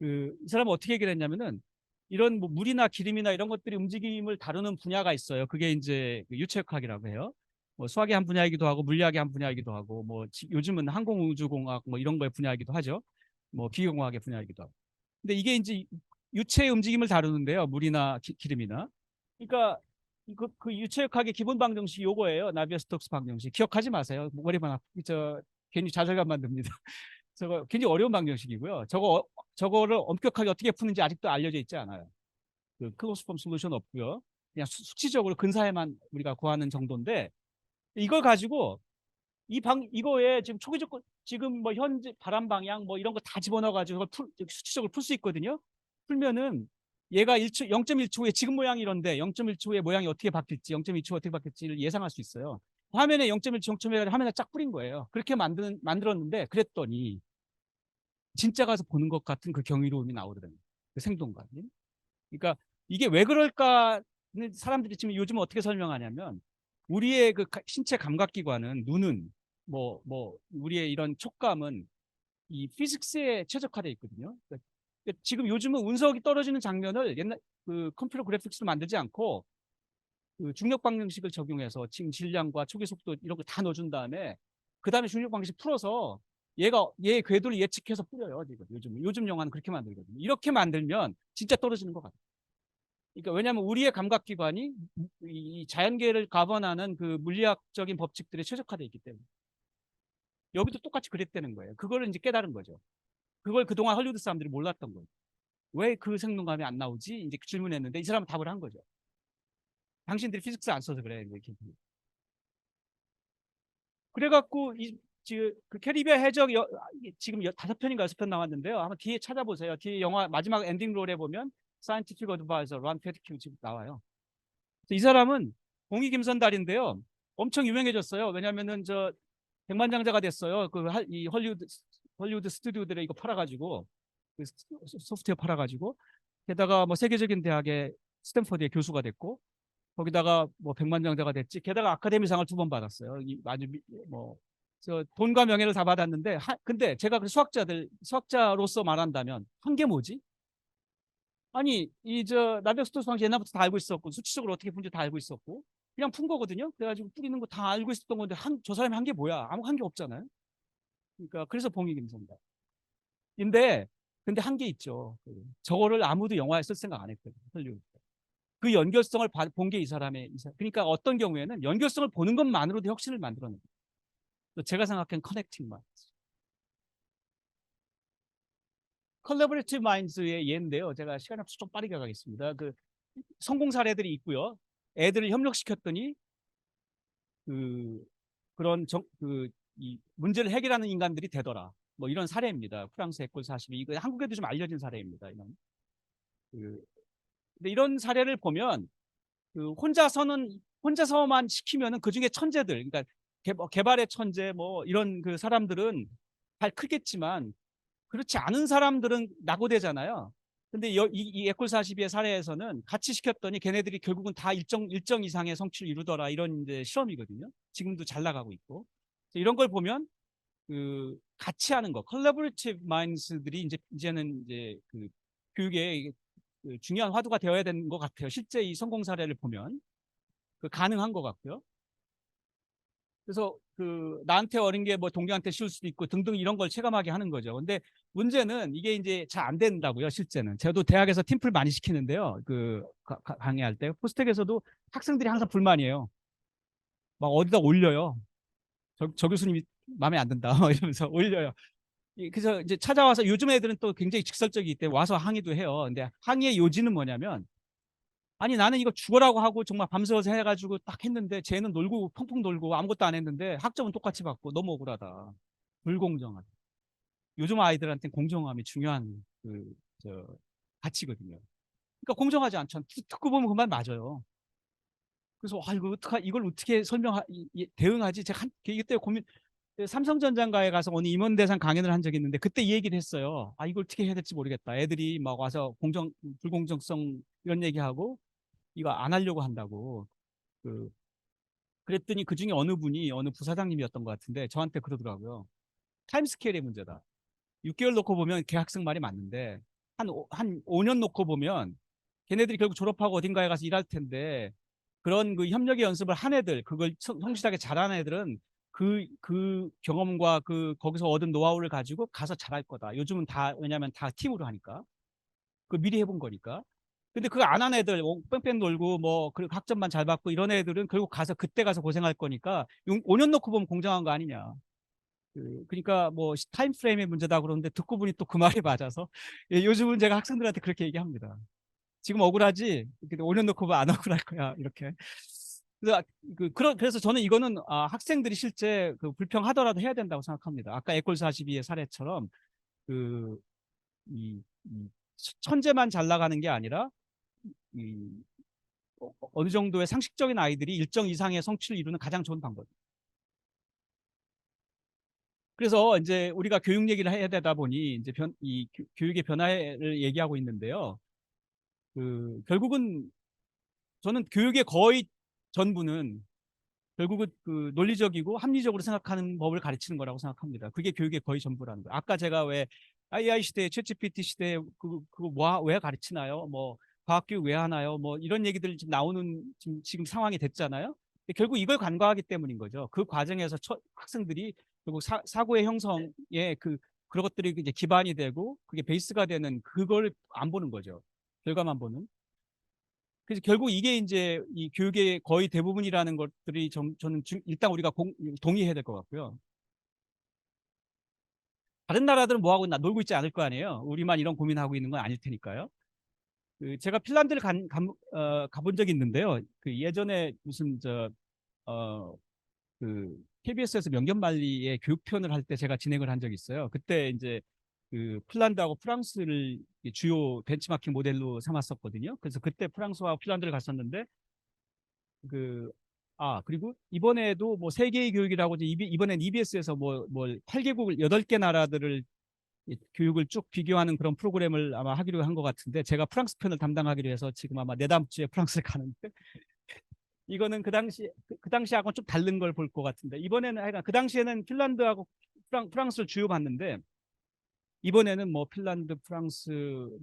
[SPEAKER 2] 이 사람은 어떻게 얘기를 했냐면은, 이런 뭐 물이나 기름이나 이런 것들이 움직임을 다루는 분야가 있어요. 그게 이제 그 유체역학이라고 해요. 뭐 수학의 한 분야이기도 하고 물리학의 한 분야이기도 하고, 뭐 요즘은 항공우주공학 뭐 이런 거의 분야이기도 하죠. 뭐 기계공학의 분야이기도 하고. 근데 이게 이제 유체의 움직임을 다루는데요. 물이나 기름이나. 그러니까 그 유체역학의 기본 방정식이 요거예요. 나비어-스톡스 방정식. 기억하지 마세요. 머리만 괜히 좌절감 만듭니다. 저거 굉장히 어려운 방정식이고요. 저거를 엄격하게 어떻게 푸는지 아직도 알려져 있지 않아요. 그 클로즈 폼 솔루션 없고요. 그냥 수치적으로 근사에만 우리가 구하는 정도인데, 이걸 가지고 이거에 지금 초기적 지금 뭐 현재 바람 방향 뭐 이런 거 다 집어넣어 가지고 수치적으로 풀 수 있거든요. 풀면은 얘가 0.1초 후에 지금 모양이 이런데 0.1초 후에 모양이 어떻게 바뀔지, 0.2초 어떻게 바뀔지를 예상할 수 있어요. 화면에 0.1초, 0.1초 화면에 쫙 뿌린 거예요. 그렇게 만들었는데, 그랬더니 진짜 가서 보는 것 같은 그 경이로움이 나오더라고요. 그 생동감이. 그러니까 이게 왜 그럴까? 사람들이 지금 요즘 어떻게 설명하냐면, 우리의 그 신체 감각기관은, 눈은 우리의 이런 촉감은 이 피직스에 최적화되어 있거든요. 그러니까 지금 요즘은 운석이 떨어지는 장면을 옛날 그 컴퓨터 그래픽스로 만들지 않고, 그 중력 방정식을 적용해서 지금 질량과 초기 속도 이런 걸 다 넣어준 다음에, 그 다음에 중력 방정식 풀어서 얘의 궤도를 예측해서 뿌려요. 지금 요즘 영화는 그렇게 만들거든요. 이렇게 만들면 진짜 떨어지는 것 같아요. 그러니까 왜냐하면 우리의 감각기관이 이 자연계를 가번하는 그 물리학적인 법칙들에 최적화되어 있기 때문에. 여기도 똑같이 그랬다는 거예요. 그거를 이제 깨달은 거죠. 그걸 그동안 헐리우드 사람들이 몰랐던 거예요. 왜 그 생동감이 안 나오지? 이제 질문했는데, 이 사람은 답을 한 거죠. 당신들이 피직스 안 써서 그래. 이렇게. 그래갖고 지금 그 캐리비아 해적 지금 5편인가 6편 나왔는데요. 한번 뒤에 찾아보세요. 뒤에 영화 마지막 엔딩 롤에 보면 사이언티픽 어드바이저 런 페드큐 지금 나와요. 이 사람은 공익임선달인데요. 엄청 유명해졌어요. 왜냐면은 백만장자가 됐어요. 이 헐리우드 스튜디오들에 이거 팔아가지고, 그 소프트웨어 팔아가지고, 게다가 뭐 세계적인 대학의 스탠퍼드의 교수가 됐고, 거기다가 뭐 백만장자가 됐지. 게다가 아카데미상을 2번 받았어요. 아주 뭐 돈과 명예를 다 받았는데, 근데 제가 그 수학자로서 말한다면 한 게 뭐지? 아니 나비역스토스 방식 옛날부터 다 알고 있었고, 수치적으로 어떻게 푼지 다 알고 있었고, 그냥 푼 거거든요. 그래가지고 뿌리는 거 다 알고 있었던 건데, 저 사람이 한 게 뭐야? 아무 한 게 없잖아요. 그러니까 그래서 봉익임선다. 근데 한 게 있죠. 저거를 아무도 영화에 쓸 생각 안 했거든요. 헐리우드. 그 연결성을 본 게 그러니까 어떤 경우에는 연결성을 보는 것만으로도 혁신을 만들어내요. 제가 생각한 커넥팅 마인드. 컬래버리티브 마인드의 예인데요. 제가 시간이 없어서 좀 빠르게 가겠습니다. 그 성공 사례들이 있고요. 애들을 협력시켰더니 그 그런 이 문제를 해결하는 인간들이 되더라. 뭐 이런 사례입니다. 프랑스 에콜 42. 이거 한국에도 좀 알려진 사례입니다. 그, 근데 이런 사례를 보면, 혼자서만 시키면은 그 중에 천재들, 그러니까 개발의 천재 뭐 이런 그 사람들은 잘 크겠지만, 그렇지 않은 사람들은 낙오되잖아요. 근데 이 에콜 42의 사례에서는 같이 시켰더니 걔네들이 결국은 다 일정 이상의 성취를 이루더라. 이런 이제 실험이거든요. 지금도 잘 나가고 있고. 이런 걸 보면 같이 하는 거, 컬래버리티브 마인드들이 이제는 그 교육에 그 중요한 화두가 되어야 되는 것 같아요. 실제 이 성공 사례를 보면 가능한 것 같고요. 그래서 나한테 어린 게 뭐 동료한테 쉬울 수도 있고 등등 이런 걸 체감하게 하는 거죠. 근데 문제는 이게 이제 잘 안 된다고요, 실제는. 저도 대학에서 팀플 많이 시키는데요. 강의할 때 포스텍에서도 학생들이 항상 불만이에요. 막 어디다 올려요. 저 교수님이 마음에 안 든다 이러면서 올려요. 그래서 이제 찾아와서, 요즘 애들은 또 굉장히 직설적이기 때문에 와서 항의도 해요. 근데 항의의 요지는 뭐냐면, 아니 나는 이거 죽어라고 하고 정말 밤새워서 해가지고 딱 했는데, 쟤는 놀고 펑펑 놀고 아무것도 안 했는데 학점은 똑같이 받고 너무 억울하다. 불공정하다. 요즘 아이들한테 공정함이 중요한 가치거든요. 그러니까 공정하지 않죠. 듣고 보면 그 말 맞아요. 그래서 이걸 어떻게 대응하지? 제가 이때 고민. 삼성전자인가에 가서 어느 임원대상 강연을 한 적이 있는데 그때 이 얘기를 했어요. 이걸 어떻게 해야 될지 모르겠다. 애들이 막 와서 불공정성 이런 얘기하고 이거 안 하려고 한다고. 그 그랬더니 그 중에 어느 부사장님이었던 것 같은데 저한테 그러더라고요. 타임스케일의 문제다. 6개월 놓고 보면 계약성 말이 맞는데 한 5년 놓고 보면 걔네들이 결국 졸업하고 어딘가에 가서 일할 텐데 그런 그 협력의 연습을 한 애들, 그걸 성실하게 잘하는 애들은 그 경험과 거기서 얻은 노하우를 가지고 가서 잘할 거다. 요즘은 다, 왜냐면 다 팀으로 하니까. 그 미리 해본 거니까. 근데 그거 안 한 애들, 뺑뺑 놀고 뭐, 그 학점만 잘 받고 이런 애들은 결국 그때 가서 고생할 거니까 5년 놓고 보면 공정한 거 아니냐. 그러니까 뭐 타임 프레임의 문제다 그러는데 듣고 보니 또 그 말이 맞아서 예, 요즘은 제가 학생들한테 그렇게 얘기합니다. 지금 억울하지? 5년 놓고 봐, 안 억울할 거야. 이렇게. 그래서 저는 이거는 학생들이 실제 불평하더라도 해야 된다고 생각합니다. 아까 에콜 42의 사례처럼 그, 이 천재만 잘 나가는 게 아니라 이, 어느 정도의 상식적인 아이들이 일정 이상의 성취를 이루는 가장 좋은 방법입니다. 그래서 이제 우리가 교육 얘기를 해야 되다 보니 이제 교육의 변화를 얘기하고 있는데요. 결국은 저는 교육의 거의 전부는 결국은 논리적이고 합리적으로 생각하는 법을 가르치는 거라고 생각합니다. 그게 교육의 거의 전부라는 거예요. 아까 제가 왜 AI 시대에 챗GPT 시대에 그거 왜 가르치나요? 뭐 과학교육 왜 하나요? 뭐 이런 얘기들 지금 나오는 지금 상황이 됐잖아요. 결국 이걸 간과하기 때문인 거죠. 그 과정에서 학생들이 결국 사고의 형성에 그런 것들이 이제 기반이 되고 그게 베이스가 되는 그걸 안 보는 거죠. 결과만 보는. 그래서 결국 이게 이제 이 교육의 거의 대부분이라는 것들이 저는 일단 우리가 동의해야 될 것 같고요. 다른 나라들은 뭐 하고 있나 놀고 있지 않을 거 아니에요. 우리만 이런 고민하고 있는 건 아닐 테니까요. 제가 핀란드를 가본 적이 있는데요. 예전에 무슨 어, KBS에서 명견말리의 교육편을 할 때 제가 진행을 한 적이 있어요. 그때 이제 핀란드하고 프랑스를 주요 벤치마킹 모델로 삼았었거든요. 그래서 그때 프랑스와 핀란드를 갔었는데 그리고 이번에도 뭐 세계의 교육이라고 이번엔 EBS에서 뭐 8개국 8개 나라들을 교육을 쭉 비교하는 그런 프로그램을 아마 하기로 한 것 같은데 제가 프랑스 편을 담당하기로 해서 지금 아마 내다음 주에 프랑스를 가는데 이거는 그 당시하고는 좀 다른 걸 볼 것 같은데 이번에는 하여간 그 당시에는 핀란드하고 프랑스를 주요 봤는데 이번에는 뭐 핀란드, 프랑스,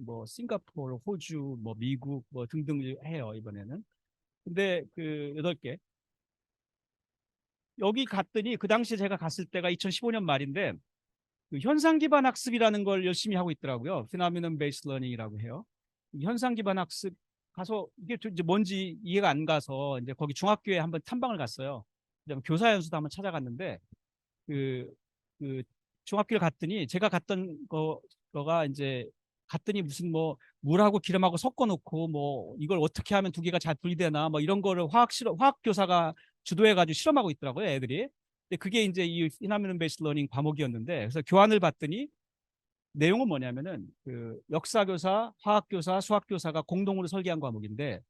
[SPEAKER 2] 뭐 싱가포르, 호주, 뭐 미국 뭐 등등 해요 이번에는. 근데 8개 여기 갔더니 그 당시에 제가 갔을 때가 2015년 말인데 현상 기반 학습이라는 걸 열심히 하고 있더라고요. 피노미넌 베이스 러닝이라고 해요. 현상 기반 학습 가서 이게 이제 뭔지 이해가 안 가서 이제 거기 중학교에 한번 탐방을 갔어요. 그다음에 교사 연수도 한번 찾아갔는데 그, 그 중학교를 갔더니 제가 갔던 거가 이제 갔더니 무슨 뭐 물하고 기름하고 섞어 놓고 뭐 이걸 어떻게 하면 두 개가 잘 분리되나 뭐 이런 거를 화학 교사가 주도해 가지고 실험하고 있더라고요, 애들이. 근데 그게 이제 이 피노미넌 베이스 러닝 과목이었는데 그래서 교환을 봤더니 내용은 뭐냐면은 역사 교사, 화학 교사, 수학 교사가 공동으로 설계한 과목인데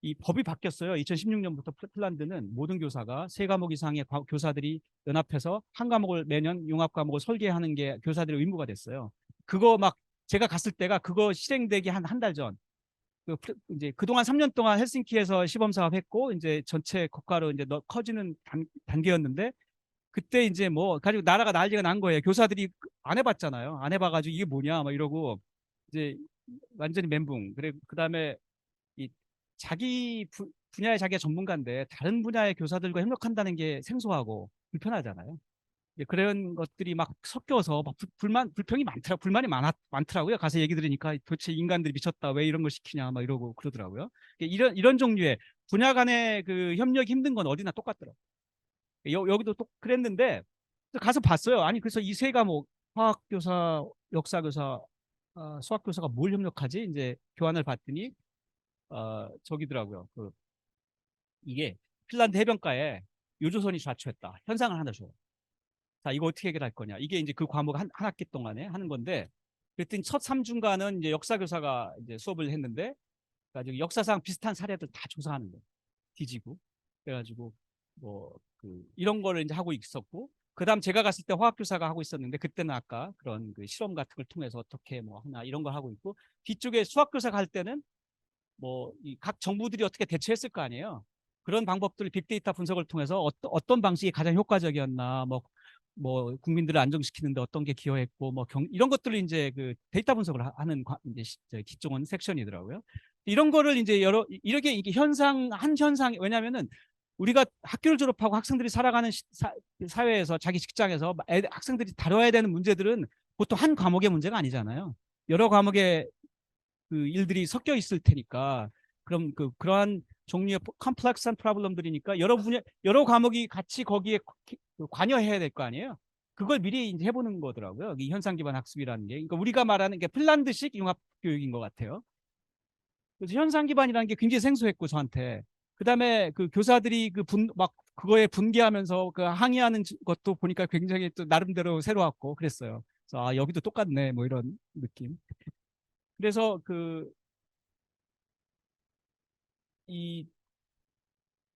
[SPEAKER 2] 이 법이 바뀌었어요. 2016년부터 핀란드는 모든 교사가 3과목 이상의 교사들이 연합해서 한 과목을 매년 융합 과목을 설계하는 게 교사들의 의무가 됐어요. 그거 막 제가 갔을 때가 그거 실행되기 한 달 전. 이제 그동안 3년 동안 헬싱키에서 시범 사업 했고 이제 전체 국가로 이제 커지는 단계였는데 그때 이제 뭐 가지고 나라가 난리가 난 거예요. 교사들이 안 해봤잖아요. 안 해봐가지고 이게 뭐냐 막 이러고 이제 완전히 멘붕. 그래 그다음에 이 분야의 자기가 전문가인데 다른 분야의 교사들과 협력한다는 게 생소하고 불편하잖아요. 그런 것들이 막 섞여서 막 불평이 많더라고요. 가서 얘기 들으니까 도대체 인간들이 미쳤다. 왜 이런 걸 시키냐 막 이러고 그러더라고요. 이런 종류의 분야 간의 협력이 힘든 건 어디나 똑같더라고요. 여기도 또 그랬는데 가서 봤어요. 아니 그래서 이 세 과목 화학교사, 역사교사, 수학교사가 뭘 협력하지? 이제 교환을 봤더니 저기더라고요. 이게 핀란드 해변가에 유조선이 좌초했다. 현상을 하나 줘요. 자, 이거 어떻게 해결할 거냐? 이게 이제 그 과목 한 학기 동안에 하는 건데, 그랬더니 첫 3주간은 이제 역사교사가 이제 수업을 했는데, 가지고 역사상 비슷한 사례들 다 조사하는 거예요. 뒤지고. 그래가지고 이런 거를 이제 하고 있었고, 그다음 제가 갔을 때 화학 교사가 하고 있었는데, 그때는 아까 그런 그 실험 같은 걸 통해서 어떻게 뭐 하나 이런 걸 하고 있고, 뒤쪽에 수학 교사가 할 때는 뭐 이 각 정부들이 어떻게 대처했을 거 아니에요. 그런 방법들을 빅데이터 분석을 통해서 어떤 방식이 가장 효과적이었나, 뭐 국민들을 안정시키는데 어떤 게 기여했고, 뭐 이런 것들을 이제 그 데이터 분석을 하는 이제 기종은 섹션이더라고요. 이런 거를 이제 이렇게 이게 한 현상, 왜냐면은 우리가 학교를 졸업하고 학생들이 살아가는 사회에서, 자기 직장에서 학생들이 다뤄야 되는 문제들은 보통 한 과목의 문제가 아니잖아요. 여러 과목의 그 일들이 섞여 있을 테니까, 그럼 그러한 종류의 컴플렉스한 프로블럼들이니까 여러 과목이 같이 거기에 관여해야 될 거 아니에요. 그걸 미리 이제 해보는 거더라고요. 이 현상 기반 학습이라는 게. 그러니까 우리가 말하는 게 핀란드식 융합 교육인 것 같아요. 그래서 현상 기반이라는 게 굉장히 생소했고, 저한테. 그다음에 그 교사들이 막 그거에 분개하면서 그 항의하는 것도 보니까 굉장히 또 나름대로 새로웠고 그랬어요. 그래서 아, 여기도 똑같네, 뭐 이런 느낌. 그래서 이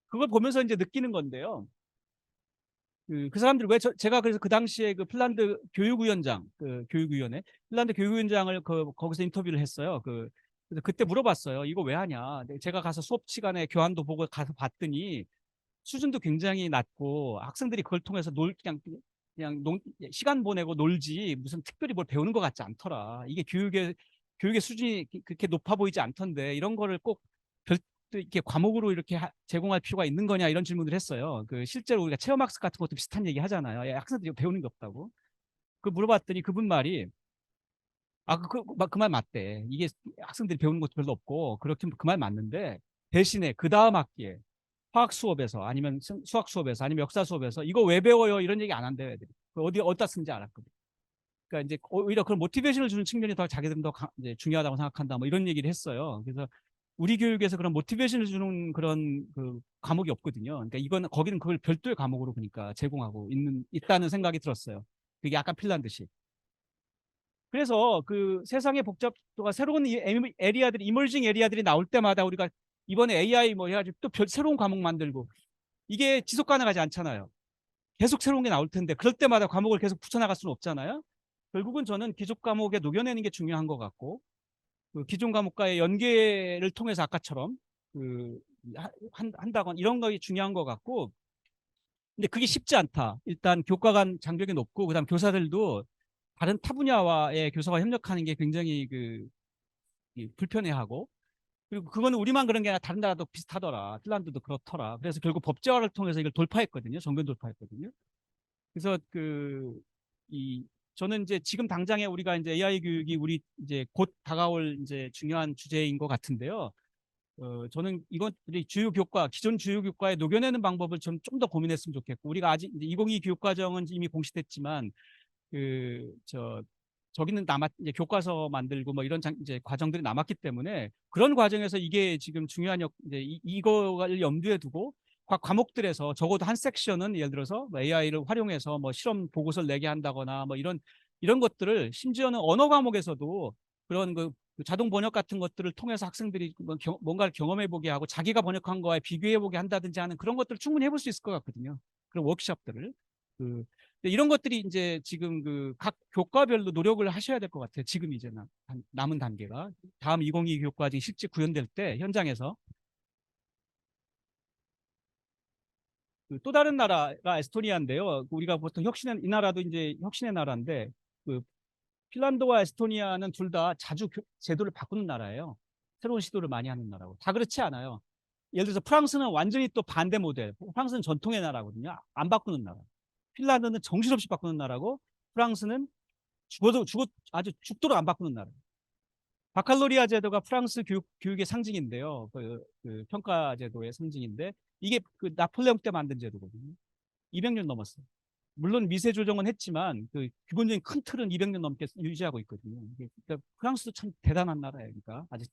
[SPEAKER 2] 그걸 보면서 이제 느끼는 건데요. 그 사람들 왜 제가 그래서 그 당시에 그 핀란드 교육위원장, 그 교육위원회, 핀란드 교육위원장을 거기서 인터뷰를 했어요. 그래서 그때 물어봤어요. 이거 왜 하냐? 제가 가서 수업 시간에 교환도 보고 가서 봤더니 수준도 굉장히 낮고, 학생들이 그걸 통해서 시간 보내고 놀지 무슨 특별히 뭘 배우는 것 같지 않더라. 이게 교육의 수준이 그렇게 높아 보이지 않던데, 이런 거를 꼭 별도 이렇게 과목으로 이렇게 제공할 필요가 있는 거냐, 이런 질문을 했어요. 실제로 우리가 체험학습 같은 것도 비슷한 얘기 하잖아요. 야, 학생들이 배우는 게 없다고. 물어봤더니 그분 말이, 그 말 맞대. 이게 학생들이 배우는 것도 별로 없고, 그렇게 그 말 맞는데, 대신에 그 다음 학기에 화학 수업에서, 아니면 수학 수업에서, 아니면 역사 수업에서 이거 왜 배워요, 이런 얘기 안 한대요, 애들이. 어디다 쓰는지 알았거든. 그러니까 이제 오히려 그런 모티베이션을 주는 측면이 더 자기들은 더 이제 중요하다고 생각한다, 뭐 이런 얘기를 했어요. 그래서 우리 교육에서 그런 모티베이션을 주는 그런 과목이 없거든요. 그러니까 거기는 그걸 별도의 과목으로 그러니까 제공하고 있다는 생각이 들었어요. 그게 약간 핀란드식. 그래서 그 세상의 복잡도가, 새로운 에리아들이, 이머징 에리아들이 나올 때마다 우리가 이번에 AI 뭐 해가지고 또 새로운 과목 만들고, 이게 지속 가능하지 않잖아요. 계속 새로운 게 나올 텐데, 그럴 때마다 과목을 계속 붙여나갈 수는 없잖아요. 결국은 저는 기존 과목에 녹여내는 게 중요한 것 같고, 그 기존 과목과의 연계를 통해서 아까처럼 한다거나 이런 것이 중요한 것 같고, 근데 그게 쉽지 않다. 일단 교과 간 장벽이 높고, 그다음 교사들도 다른 타 분야와의 교사와 협력하는 게 굉장히 불편해하고, 그리고 그거는 우리만 그런 게 아니라 다른 나라도 비슷하더라. 핀란드도 그렇더라. 그래서 결국 법제화를 통해서 이걸 돌파했거든요. 정면 돌파했거든요. 그래서 이 저는 이제 지금 당장에 우리가 이제 AI 교육이 우리 이제 곧 다가올 이제 중요한 주제인 것 같은데요. 저는 이것들이 기존 주요 교과에 녹여내는 방법을 좀 더 고민했으면 좋겠고, 우리가 아직 이제 2022 교육과정은 이미 공시됐지만, 저기는 이제 교과서 만들고 뭐 이런 이제 과정들이 남았기 때문에, 그런 과정에서 이게 지금 중요한 이제 이거를 염두에 두고 각 과목들에서 적어도 한 섹션은 예를 들어서 뭐 AI를 활용해서 뭐 실험 보고서를 내게 한다거나, 뭐 이런 것들을, 심지어는 언어 과목에서도 그런 자동 번역 같은 것들을 통해서 학생들이 뭔가를 경험해 보게 하고, 자기가 번역한 거에 비교해 보게 한다든지 하는 그런 것들을 충분히 해볼 수 있을 것 같거든요. 그런 워크숍들을. 이런 것들이 이제 지금 각 교과별로 노력을 하셔야 될 것 같아요. 지금 이제 남은 단계가, 다음 2022 교과정이 실제 구현될 때 현장에서. 또 다른 나라가 에스토니아인데요. 우리가 보통 이 나라도 이제 혁신의 나라인데, 그 핀란드와 에스토니아는 둘 다 자주 제도를 바꾸는 나라예요. 새로운 시도를 많이 하는 나라고. 다 그렇지 않아요. 예를 들어서 프랑스는 완전히 또 반대 모델. 프랑스는 전통의 나라거든요. 안 바꾸는 나라. 핀란드는 정신없이 바꾸는 나라고, 프랑스는 아주 죽도록 안 바꾸는 나라. 바칼로리아 제도가 프랑스 교육의 상징인데요. 평가 제도의 상징인데, 이게 나폴레옹 때 만든 제도거든요. 200년 넘었어요. 물론 미세 조정은 했지만 기본적인 큰 틀은 200년 넘게 유지하고 있거든요. 그러니까 프랑스도 참 대단한 나라예요. 그러니까 아직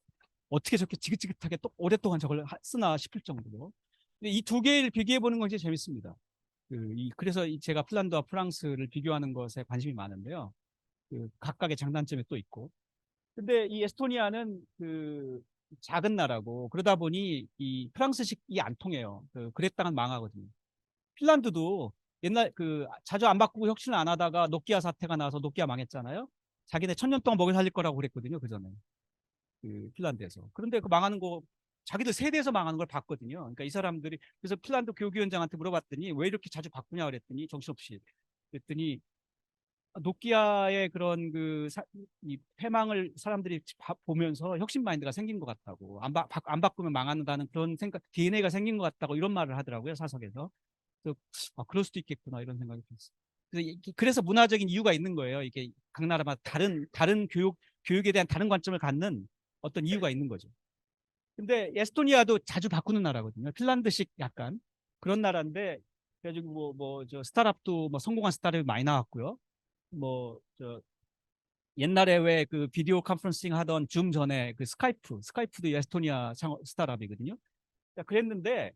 [SPEAKER 2] 어떻게 저렇게 지긋지긋하게 또 오랫동안 저걸 쓰나 싶을 정도로. 이 두 개를 비교해 보는 건 이제 재밌습니다. 그래서 제가 핀란드와 프랑스를 비교하는 것에 관심이 많은데요. 각각의 장단점이 또 있고. 근데 이 에스토니아는 작은 나라고 그러다 보니 이 프랑스식이 안 통해요. 그랬다간 망하거든요. 핀란드도 옛날 자주 안 바꾸고 혁신을 안 하다가 노키아 사태가 나서 노키아 망했잖아요. 자기네 1000년 동안 먹여 살릴 거라고 그랬거든요. 그 전에 핀란드에서. 그런데 그 망하는 거 자기들 세대에서 망하는 걸 봤거든요. 그러니까 이 사람들이 그래서 핀란드 교육위원장한테 물어봤더니 왜 이렇게 자주 바꾸냐 그랬더니 정신없이 그랬더니 노키아의 그런 이 패망을 사람들이 보면서 혁신 마인드가 생긴 것 같다고 안 바꾸면 망한다는 그런 생각 DNA가 생긴 것 같다고 이런 말을 하더라고요 사석에서. 그래서 그럴 수도 있겠구나 이런 생각이 들었어요. 그래서 문화적인 이유가 있는 거예요. 이게 각 나라마다 다른 교육에 대한 다른 관점을 갖는 어떤 이유가 있는 거죠. 근데 에스토니아도 자주 바꾸는 나라거든요. 핀란드식 약간 그런 나라인데 그래가지고 저 스타트업도 뭐 성공한 스타트업이 많이 나왔고요. 저 옛날에 왜 비디오 컨퍼런싱 하던 줌 전에 스카이프도 에스토니아 스타트업이거든요. 그러니까 그랬는데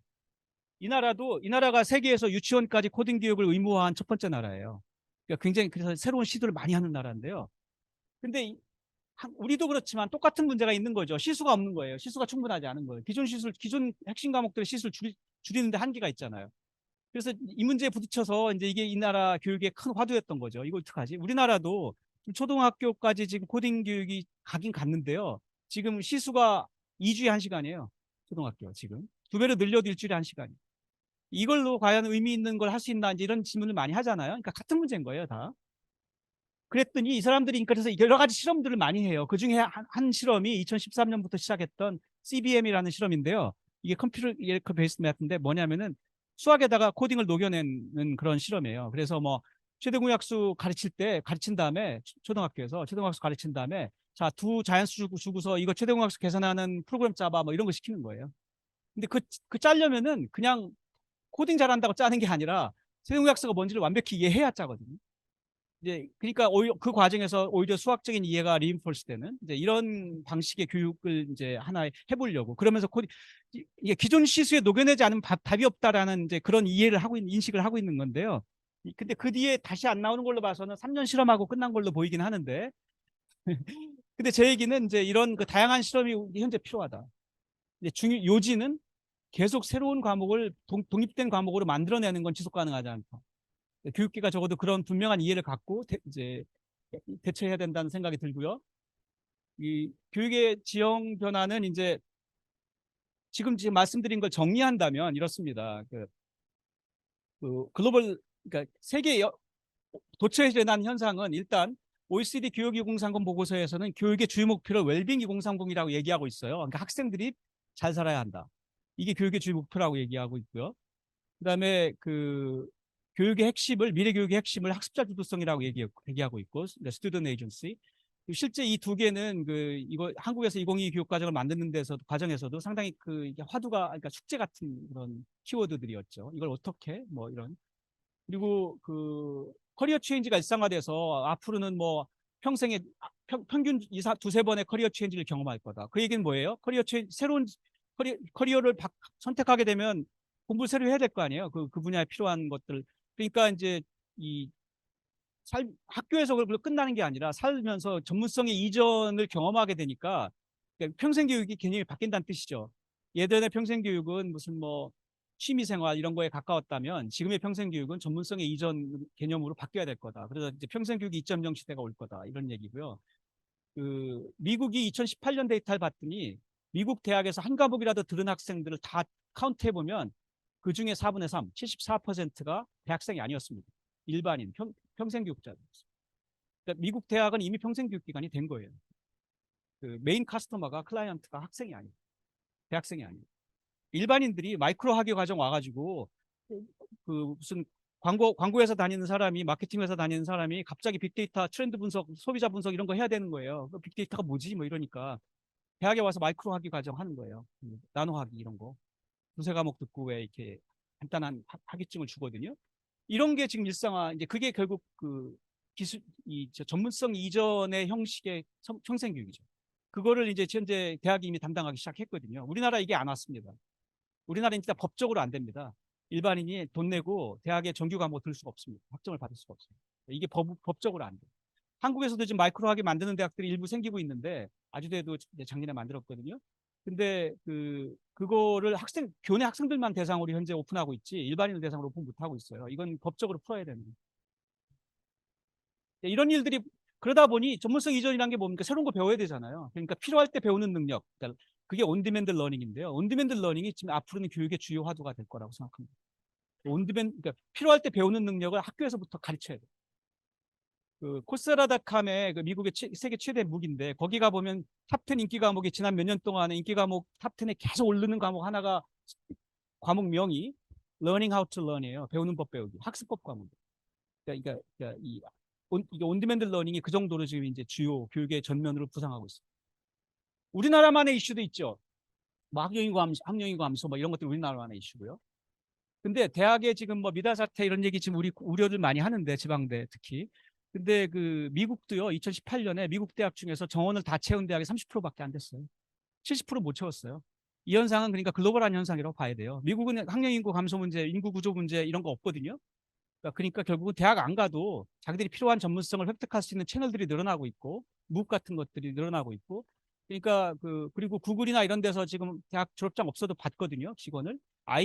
[SPEAKER 2] 이 나라가 세계에서 유치원까지 코딩 교육을 의무화한 첫 번째 나라예요. 그러니까 굉장히 그래서 새로운 시도를 많이 하는 나라인데요. 근데 우리도 그렇지만 똑같은 문제가 있는 거죠. 시수가 없는 거예요. 시수가 충분하지 않은 거예요. 기존 핵심 과목들의 시수를 줄이는데 한계가 있잖아요. 그래서 이 문제에 부딪혀서 이제 이게 이 나라 교육의 큰 화두였던 거죠. 이거 어떡하지? 우리나라도 초등학교까지 지금 코딩 교육이 가긴 갔는데요. 지금 시수가 2주에 1시간이에요. 초등학교 지금. 2배로 늘려도 일주일에 1시간이에요. 이걸로 과연 의미 있는 걸 할 수 있나 이제 이런 질문을 많이 하잖아요. 그러니까 같은 문제인 거예요, 다. 그랬더니 이 사람들이 그래서 여러 가지 실험들을 많이 해요. 그 중에 한 실험이 2013년부터 시작했던 CBM이라는 실험인데요. 이게 컴퓨터 베이스 매트인데 뭐냐면은 수학에다가 코딩을 녹여내는 그런 실험이에요. 그래서 뭐 최대공약수 가르친 다음에 초등학교에서 최대공약수 가르친 다음에 자, 두 자연수 주고서 이거 최대공약수 계산하는 프로그램 짜봐 뭐 이런 거 시키는 거예요. 근데 짜려면은 그냥 코딩 잘한다고 짜는 게 아니라 최대공약수가 뭔지를 완벽히 이해해야 짜거든요. 이제 그러니까 오히려 그 과정에서 오히려 수학적인 이해가 리인포스 되는 이제 이런 방식의 교육을 이제 하나 해보려고 그러면서 이게 기존 시수에 녹여내지 않으면 답이 없다라는 이제 그런 이해를 인식을 하고 있는 건데요. 근데 그 뒤에 다시 안 나오는 걸로 봐서는 3년 실험하고 끝난 걸로 보이긴 하는데 근데 제 얘기는 이제 이런 다양한 실험이 현재 필요하다. 이제 요지는 계속 새로운 과목을 독립된 과목으로 만들어내는 건 지속 가능하지 않다. 교육계가 적어도 그런 분명한 이해를 갖고 이제 대처해야 된다는 생각이 들고요. 이 교육의 지형 변화는 이제 지금 말씀드린 걸 정리한다면 이렇습니다. 글로벌 그러니까 세계 도처에 일어난 현상은 일단 OECD 교육2030 보고서에서는 교육의 주요 목표를 웰빙 2030이라고 얘기하고 있어요. 그러니까 학생들이 잘 살아야 한다. 이게 교육의 주요 목표라고 얘기하고 있고요. 그다음에 교육의 핵심을 미래 교육의 핵심을 학습자 주도성이라고 얘기하고 있고 스튜던트 에이전시 실제 이 두 개는 이거 한국에서 2022 교육 과정을 만드는 과정에서도 상당히 이게 화두가 그러니까 숙제 같은 그런 키워드들이었죠. 이걸 어떻게 뭐 이런 그리고 커리어 체인지가 일상화돼서 앞으로는 뭐 평생에 평균 두세 번의 커리어 체인지를 경험할 거다. 그 얘기는 뭐예요? 새로운 커리어를 선택하게 되면 공부를 새로 해야 될 거 아니에요. 그 분야에 필요한 것들. 그러니까 이제 이 학교에서 끝나는 게 아니라 살면서 전문성의 이전을 경험하게 되니까 그러니까 평생교육이 개념이 바뀐다는 뜻이죠. 예전의 평생교육은 무슨 뭐 취미생활 이런 거에 가까웠다면 지금의 평생교육은 전문성의 이전 개념으로 바뀌어야 될 거다. 그래서 이제 평생교육이 2.0 시대가 올 거다. 이런 얘기고요. 미국이 2018년 데이터를 봤더니 미국 대학에서 한 과목이라도 들은 학생들을 다 카운트해 보면 그 중에 4분의 3, 74%가 대학생이 아니었습니다. 일반인, 평생교육자들. 그러니까 미국 대학은 이미 평생교육 기관이 된 거예요. 메인 카스터머가 클라이언트가 학생이 아니에요. 대학생이 아니에요. 일반인들이 마이크로 학위 과정 와가지고 무슨 광고회사 다니는 사람이 마케팅 회사 다니는 사람이 갑자기 빅데이터 트렌드 분석, 소비자 분석 이런 거 해야 되는 거예요. 빅데이터가 뭐지? 뭐 이러니까 대학에 와서 마이크로 학위 과정 하는 거예요. 나노 학위 이런 거. 두세 과목 듣고 왜 이렇게 간단한 학위증을 주거든요. 이런 게 지금 일상화, 이제 그게 결국 전문성 이전의 형식의 평생교육이죠. 그거를 이제 현재 대학이 이미 담당하기 시작했거든요. 우리나라 이게 안 왔습니다. 우리나라는 진짜 법적으로 안 됩니다. 일반인이 돈 내고 대학에 정규 과목 들 수가 없습니다. 학점을 받을 수가 없습니다. 이게 법적으로 안 돼요. 한국에서도 지금 마이크로 학위 만드는 대학들이 일부 생기고 있는데 아주대도 작년에 만들었거든요. 근데 그거를 교내 학생들만 대상으로 현재 오픈하고 있지 일반인을 대상으로 오픈 못하고 있어요. 이건 법적으로 풀어야 되는 거예요. 이런 일들이 그러다 보니 전문성 이전이라는 게 뭡니까? 새로운 거 배워야 되잖아요. 그러니까 필요할 때 배우는 능력. 그러니까 그게 온디맨드 러닝인데요. 온디맨드 러닝이 지금 앞으로는 교육의 주요 화두가 될 거라고 생각합니다. 그러니까 필요할 때 배우는 능력을 학교에서부터 가르쳐야 돼요. 코세라닷컴의 미국의 세계 최대 무기인데 거기 가보면 탑10 인기 과목이 지난 몇 년 동안에 인기 과목 탑10에 계속 오르는 과목 하나가 과목명이 Learning How to Learn이에요. 배우는 법 배우기. 학습법 과목. 그러니까 이게 온디맨드 러닝이 그 정도로 지금 이제 주요 교육의 전면으로 부상하고 있습니다. 우리나라만의 이슈도 있죠. 뭐 학령인구 감소 뭐 이런 것들 우리나라만의 이슈고요. 근데 대학에 지금 뭐 미달 사태 이런 얘기 지금 우리 우려를 많이 하는데 지방대 특히. 근데 미국도요. 2018년에 미국 대학 중에서 정원을 다 채운 대학이 30%밖에 안 됐어요. 70%못 채웠어요. 이 현상은 그러니까 글로벌한 현상이라고 봐야 돼요. 미국은 학령인구 감소 문제, 인구 구조 문제 이런 거 없거든요. 그러니까 결국은 대학 안 가도 자기들이 필요한 전문성을 획득할 수 있는 채널들이 늘어나고 있고 묵 같은 것들이 늘어나고 있고 그러니까 그리고 구글이나 이런 데서 지금 대학 졸업장 없어도 받거든요. 직원을.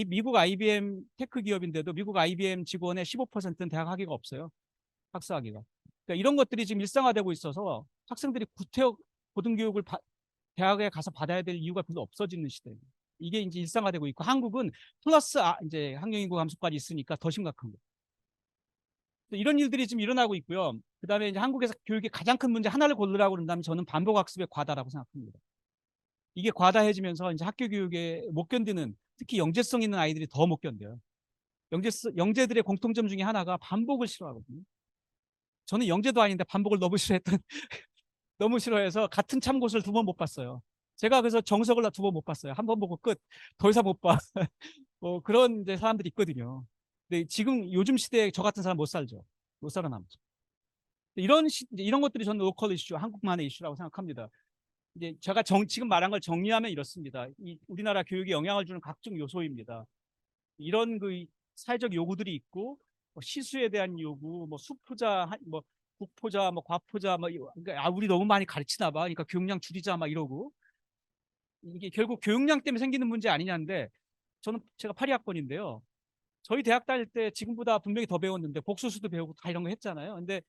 [SPEAKER 2] 미국 IBM 테크 기업인데도 미국 IBM 직원의 15%는 대학 학위가 없어요. 학사 학위가. 그러니까 이런 것들이 지금 일상화되고 있어서 학생들이 구태여 고등교육을 대학에 가서 받아야 될 이유가 별로 없어지는 시대예요. 이게 이제 일상화되고 있고 한국은 플러스 이제 학령인구 감소까지 있으니까 더 심각한 거예요. 이런 일들이 지금 일어나고 있고요. 그다음에 이제 한국에서 교육의 가장 큰 문제 하나를 고르라고 그런다면 저는 반복학습의 과다라고 생각합니다. 이게 과다해지면서 이제 학교 교육에 못 견디는 특히 영재성 있는 아이들이 더 못 견뎌요. 영재들의 공통점 중에 하나가 반복을 싫어하거든요. 저는 영재도 아닌데 반복을 너무 싫어했던 너무 싫어해서 같은 참고서를 2번 못 봤어요. 제가 그래서 정석을 2번 못 봤어요. 한 번 보고 끝. 더 이상 못 봐. 뭐 그런 이제 사람들이 있거든요. 근데 지금 요즘 시대에 저 같은 사람 못 살죠. 못 살아남죠. 이런 것들이 저는 로컬 이슈, 한국만의 이슈라고 생각합니다. 이제 제가 지금 말한 걸 정리하면 이렇습니다. 우리나라 교육에 영향을 주는 각종 요소입니다. 이런 사회적 요구들이 있고 시수에 대한 요구, 뭐 수포자, 뭐 국포자, 뭐 과포자, 뭐 그러니까 우리 너무 많이 가르치나 봐. 그러니까 교육량 줄이자 막 이러고 이게 결국 교육량 때문에 생기는 문제 아니냐인데 제가 82학번인데요. 저희 대학 다닐 때 지금보다 분명히 더 배웠는데 복수수도 배우고 다 이런 거 했잖아요. 근데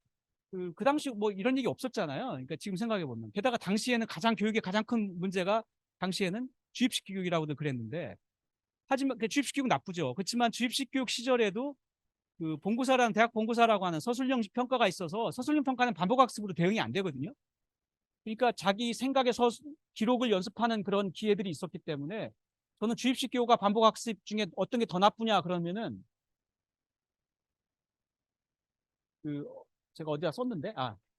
[SPEAKER 2] 그 당시 뭐 이런 얘기 없었잖아요. 그러니까 지금 생각해 보면 게다가 당시에는 교육의 가장 큰 문제가 당시에는 주입식 교육이라고도 그랬는데 하지만 주입식 교육 나쁘죠. 그렇지만 주입식 교육 시절에도 대학 본고사라고 하는 서술형식 평가가 있어서 서술형 평가는 반복학습으로 대응이 안 되거든요. 그러니까 자기 생각의 기록을 연습하는 그런 기회들이 있었기 때문에 저는 주입식 교육과 반복학습 중에 어떤 게 더 나쁘냐 그러면은 그 제가 어디다 썼는데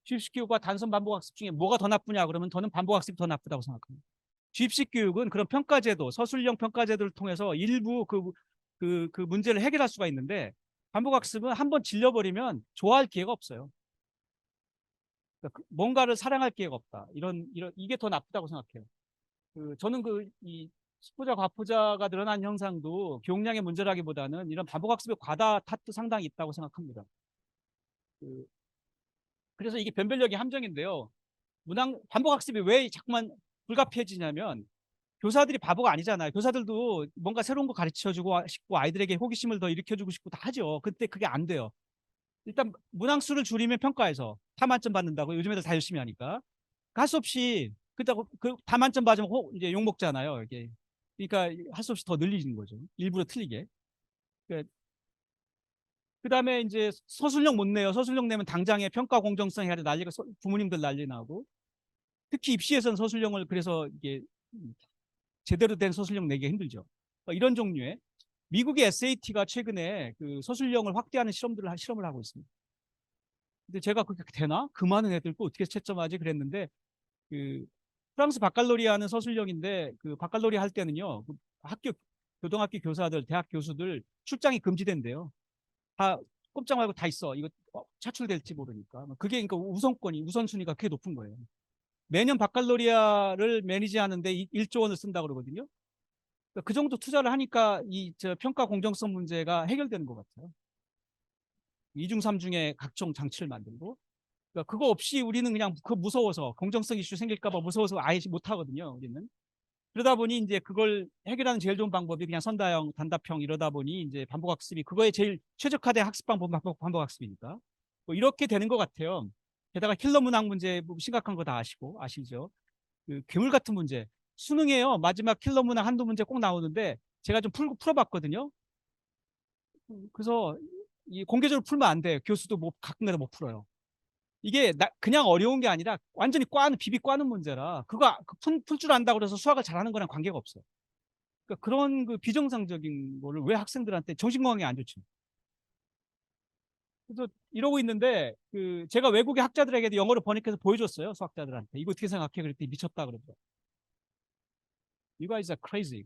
[SPEAKER 2] 주입식 교육과 단선 반복학습 중에 뭐가 더 나쁘냐 그러면 저는 반복학습이 더 나쁘다고 생각합니다. 주입식 교육은 그런 평가제도, 서술형 평가제도를 통해서 일부 그 문제를 해결할 수가 있는데 반복학습은 한번 질려버리면 좋아할 기회가 없어요. 그러니까 뭔가를 사랑할 기회가 없다. 이게 더 나쁘다고 생각해요. 저는 이 수포자 과포자가 늘어난 현상도 교육량의 문제라기보다는 이런 반복학습의 과다 탓도 상당히 있다고 생각합니다. 그래서 이게 변별력의 함정인데요. 반복학습이 왜 자꾸만 불가피해지냐면 교사들이 바보가 아니잖아요. 교사들도 뭔가 새로운 거 가르쳐주고 싶고 아이들에게 호기심을 더 일으켜주고 싶고 다 하죠. 그때 그게 안 돼요. 일단 문항수를 줄이면 평가해서 다 만점 받는다고 요즘 애들 다 열심히 하니까 할 수 없이 그렇다고 다 만점 받으면 이제 욕 먹잖아요. 이게 그러니까 할 수 없이 더 늘리는 거죠. 일부러 틀리게. 그다음에 이제 서술형 못 내요. 서술형 내면 당장에 평가 공정성 해야 돼 난리가 부모님들 난리 나고 특히 입시에서는 서술형을 그래서 이게 제대로 된 서술형 내기가 힘들죠. 이런 종류의 미국의 SAT가 최근에 서술형을 확대하는 실험을 하고 있습니다. 근데 제가 그게 되나? 그 많은 애들 거 어떻게 채점하지 그랬는데 프랑스 바칼로리아는 서술형인데 바칼로리아 할 때는요. 고등학교 교사들, 대학 교수들 출장이 금지된대요. 다 꼼짝 말고 다 있어. 이거 차출될지 모르니까. 그게 그러니까 우선순위가 그게 높은 거예요. 매년 바칼로리아를 매니지하는데 1조 원을 쓴다 그러거든요. 그러니까 그 정도 투자를 하니까 저 평가 공정성 문제가 해결되는 것 같아요. 2중 3중에 각종 장치를 만들고 그러니까 그거 없이 우리는 그냥 무서워서 공정성 이슈 생길까 봐 무서워서 아예 못 하거든요. 우리는. 그러다 보니 이제 그걸 해결하는 제일 좋은 방법이 그냥 선다형, 단답형 이러다 보니 이제 반복학습이 그거에 제일 최적화된 학습 방법은 반복학습이니까 뭐 이렇게 되는 것 같아요. 게다가 킬러 문항 문제 뭐 심각한 거 다 아시죠? 그 괴물 같은 문제. 수능에요. 마지막 킬러 문항 한두 문제 꼭 나오는데 제가 좀 풀어봤거든요. 그래서 이 공개적으로 풀면 안 돼. 교수도 못 가끔가다 못 풀어요. 이게 그냥 어려운 게 아니라 완전히 비비 꽈는 문제라 그거 풀 줄 안다고 그래서 수학을 잘하는 거랑 관계가 없어요. 그러니까 그런 그 비정상적인 거를 왜 학생들한테 정신건강에 안 좋지? 그래서 이러고 있는데 그 제가 외국의 학자들에게도 영어로 번역해서 보여줬어요. 수학자들한테. 이거 어떻게 생각해? 그랬더니 미쳤다 그러더라고요. You guys are crazy.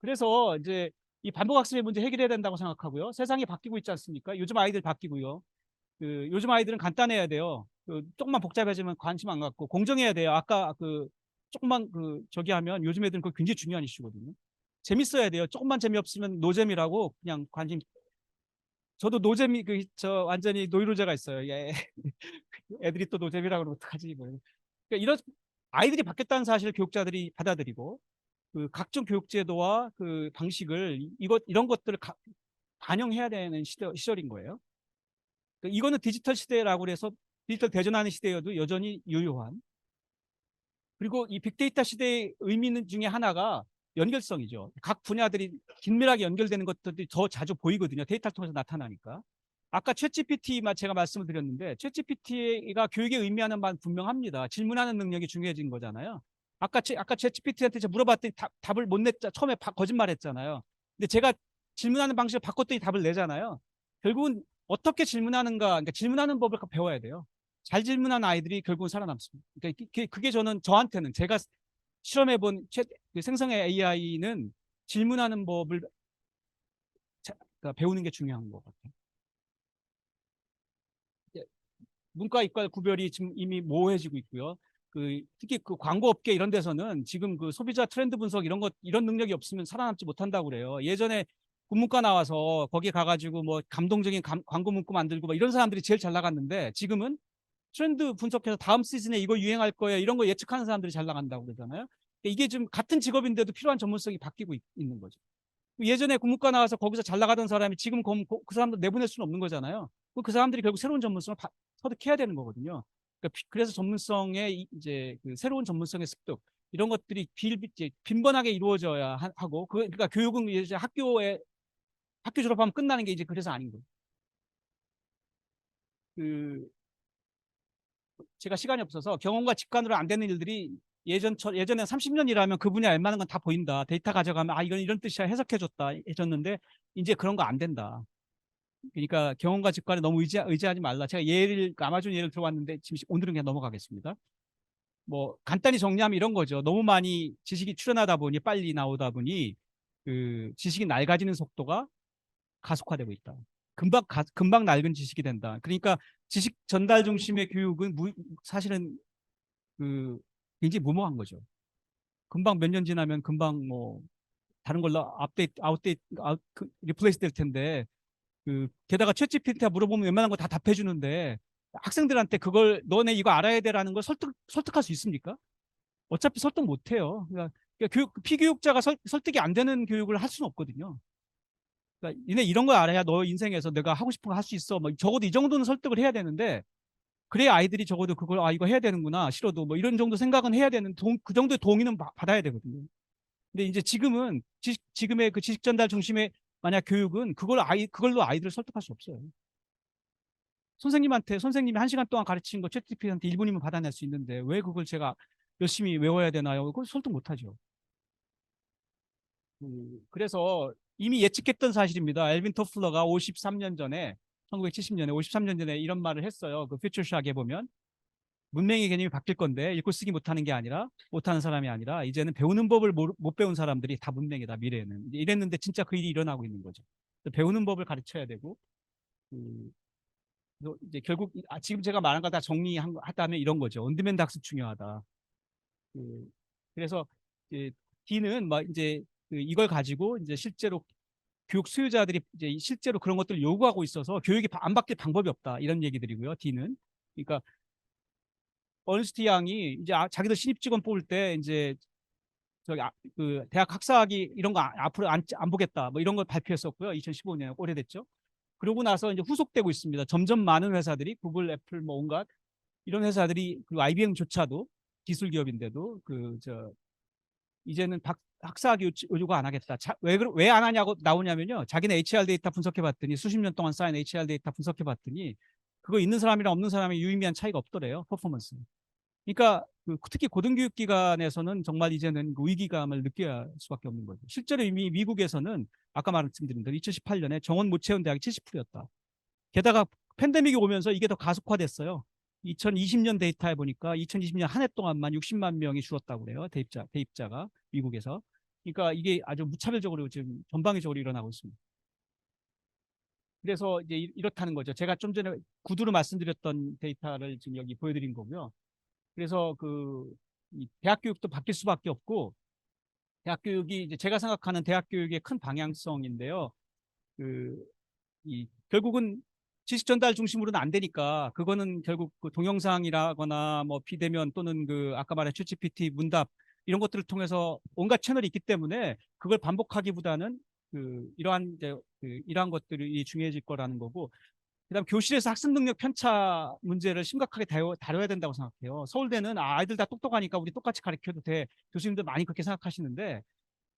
[SPEAKER 2] 그래서 이제 이 반복학습의 문제 해결해야 된다고 생각하고요. 세상이 바뀌고 있지 않습니까? 요즘 아이들 바뀌고요. 그 요즘 아이들은 간단해야 돼요. 그 조금만 복잡해지면 관심 안 갖고 공정해야 돼요. 아까 그 조금만 그 저기 하면 요즘 애들은 그거 굉장히 중요한 이슈거든요. 재밌어야 돼요. 조금만 재미없으면 노잼이라고 그냥 관심. 저도 노잼이 그 저 완전히 노이로제가 있어요. 예. 애들이 또 노잼이라고 그러면 어떡하지? 뭐. 그러니까 이런 아이들이 바뀌었다는 사실을 교육자들이 받아들이고 그 각종 교육제도와 그 방식을 이런 것들을 반영해야 되는 시절인 거예요. 그러니까 이거는 디지털 시대라고 해서 디지털 대전하는 시대여도 여전히 유효한. 그리고 이 빅데이터 시대의 의미 중에 하나가 연결성이죠. 각 분야들이 긴밀하게 연결되는 것들이 더 자주 보이거든요. 데이터를 통해서 나타나니까. 아까 챗GPT 제가 말씀을 드렸는데 챗GPT가 교육에 의미하는 바는 분명합니다. 질문하는 능력이 중요해진 거잖아요. 아까 챗GPT한테 제가 물어봤더니 답을 못 냈자 처음에 거짓말했잖아요. 근데 제가 질문하는 방식을 바꿨더니 답을 내잖아요. 결국은 어떻게 질문하는가, 그러니까 질문하는 법을 배워야 돼요. 잘 질문한 아이들이 결국은 살아남습니다. 그러니까 그게 저한테는 제가 실험해본 그 생성의 AI는 질문하는 법을 그러니까 배우는 게 중요한 것 같아요. 문과 이과 구별이 지금 이미 모호해지고 있고요. 특히 그 광고업계 이런 데서는 지금 그 소비자 트렌드 분석 이런 능력이 없으면 살아남지 못한다고 그래요. 예전에 국문과 나와서 거기 가가지고 뭐 감동적인 광고 문구 만들고 뭐 이런 사람들이 제일 잘 나갔는데 지금은 트렌드 분석해서 다음 시즌에 이거 유행할 거예요. 이런 거 예측하는 사람들이 잘 나간다고 그러잖아요. 이게 좀 같은 직업인데도 필요한 전문성이 바뀌고 있는 거죠. 예전에 국문과 나와서 거기서 잘 나가던 사람이 지금 그 사람들 내보낼 수는 없는 거잖아요. 그 사람들이 결국 새로운 전문성을 터득해야 되는 거거든요. 그래서 전문성의 이제 그 새로운 전문성의 습득 이런 것들이 빈번하게 이루어져야 하고 그러니까 교육은 이제 학교 졸업하면 끝나는 게 이제 그래서 아닌 거예요. 그 제가 시간이 없어서 경험과 직관으로 안 되는 일들이 예전에 30년 일하면 그 분야 웬만한 건 다 보인다. 데이터 가져가면 이건 이런 뜻이야 해석해줬다 해줬는데 이제 그런 거 안 된다. 그러니까 경험과 직관에 너무 의지하지 말라. 제가 아마존 예를 들어왔는데 지금 오늘은 그냥 넘어가겠습니다. 뭐 간단히 정리하면 이런 거죠. 너무 많이 지식이 출현하다 보니 빨리 나오다 보니 그 지식이 낡아지는 속도가 가속화되고 있다. 금방 낡은 지식이 된다. 그러니까 지식 전달 중심의 교육은 사실은 그 굉장히 무모한 거죠. 금방 몇 년 지나면 금방 뭐 다른 걸로 리플레이스 될 텐데 게다가 챗GPT한테 물어보면 웬만한 거 다 답해 주는데 학생들한테 그걸 너네 이거 알아야 돼라는 걸 설득할 수 있습니까? 어차피 설득 못 해요. 그러니까 피교육자가 설득이 안 되는 교육을 할 수는 없거든요. 그러니까 니네 이런 걸 알아야 너 인생에서 내가 하고 싶은 거 할 수 있어. 뭐 적어도 이 정도는 설득을 해야 되는데 그래야 아이들이 적어도 그걸 이거 해야 되는구나 싫어도 뭐 이런 정도 생각은 해야 되는 그 정도의 동의는 받아야 되거든요. 근데 이제 지금의 그 지식 전달 중심의 만약 교육은 그걸로 아이들을 설득할 수 없어요. 선생님이 1시간 동안 가르친 거 챗GPT한테 1분이면 받아낼 수 있는데 왜 그걸 제가 열심히 외워야 되나요? 그걸 설득 못 하죠. 그래서 이미 예측했던 사실입니다. 엘빈 토플러가 53년 전에 1970년에 53년 전에 이런 말을 했어요. 그 퓨처쇼크에 보면 문맹의 개념이 바뀔 건데 읽고 쓰기 못하는 게 아니라 못하는 사람이 아니라 이제는 배우는 법을 못 배운 사람들이 다 문맹이다 미래에는 이랬는데 진짜 그 일이 일어나고 있는 거죠. 배우는 법을 가르쳐야 되고 그, 이제 결국 지금 제가 말한 거 다 정리하다면 이런 거죠. 온디맨드 학습 중요하다. 그래서 이제 D는 막 이제 이걸 가지고 이제 실제로 교육 수요자들이 이제 실제로 그런 것들을 요구하고 있어서 교육이 안 바뀔 방법이 없다 이런 얘기들이고요. D는 그러니까 어니스트 양이 이제 자기들 신입 직원 뽑을 때 이제 저기 그 대학 학사학위 이런 거 앞으로 안 보겠다 뭐 이런 걸 발표했었고요. 2015년 오래됐죠. 그러고 나서 이제 후속되고 있습니다. 점점 많은 회사들이 구글, 애플 뭐 온갖 이런 회사들이 그리고 IBM조차도 기술 기업인데도 이제는 학사학위 요구 안 하겠다. 왜 안 하냐고 나오냐면요. 자기는 HR 데이터 분석해 봤더니 수십 년 동안 쌓인 HR 데이터 분석해 봤더니 그거 있는 사람이랑 없는 사람이 유의미한 차이가 없더래요. 퍼포먼스. 그러니까 특히 고등교육 기관에서는 정말 이제는 그 위기감을 느껴야 할 수밖에 없는 거죠. 실제로 이미 미국에서는 아까 말씀드린 대로 2018년에 정원 못 채운 대학이 70%였다. 게다가 팬데믹이 오면서 이게 더 가속화됐어요. 2020년 데이터에 보니까 2020년 한 해 동안만 60만 명이 줄었다고 그래요. 대입자가 미국에서. 그러니까 이게 아주 무차별적으로 지금 전방위적으로 일어나고 있습니다. 그래서 이제 이렇다는 거죠. 제가 좀 전에 구두로 말씀드렸던 데이터를 지금 여기 보여드린 거고요. 그래서 이 대학 교육도 바뀔 수밖에 없고 대학 교육이 이제 제가 생각하는 대학 교육의 큰 방향성인데요. 결국은 지식 전달 중심으로는 안 되니까 그거는 결국 그 동영상이라거나 뭐 비대면 또는 아까 말한 챗GPT 문답 이런 것들을 통해서 온갖 채널이 있기 때문에 그걸 반복하기보다는 이러한 것들이 중요해질 거라는 거고 그다음 교실에서 학습 능력 편차 문제를 심각하게 다뤄야 된다고 생각해요. 서울대는 아이들 다 똑똑하니까 우리 똑같이 가르쳐도 돼. 교수님들 많이 그렇게 생각하시는데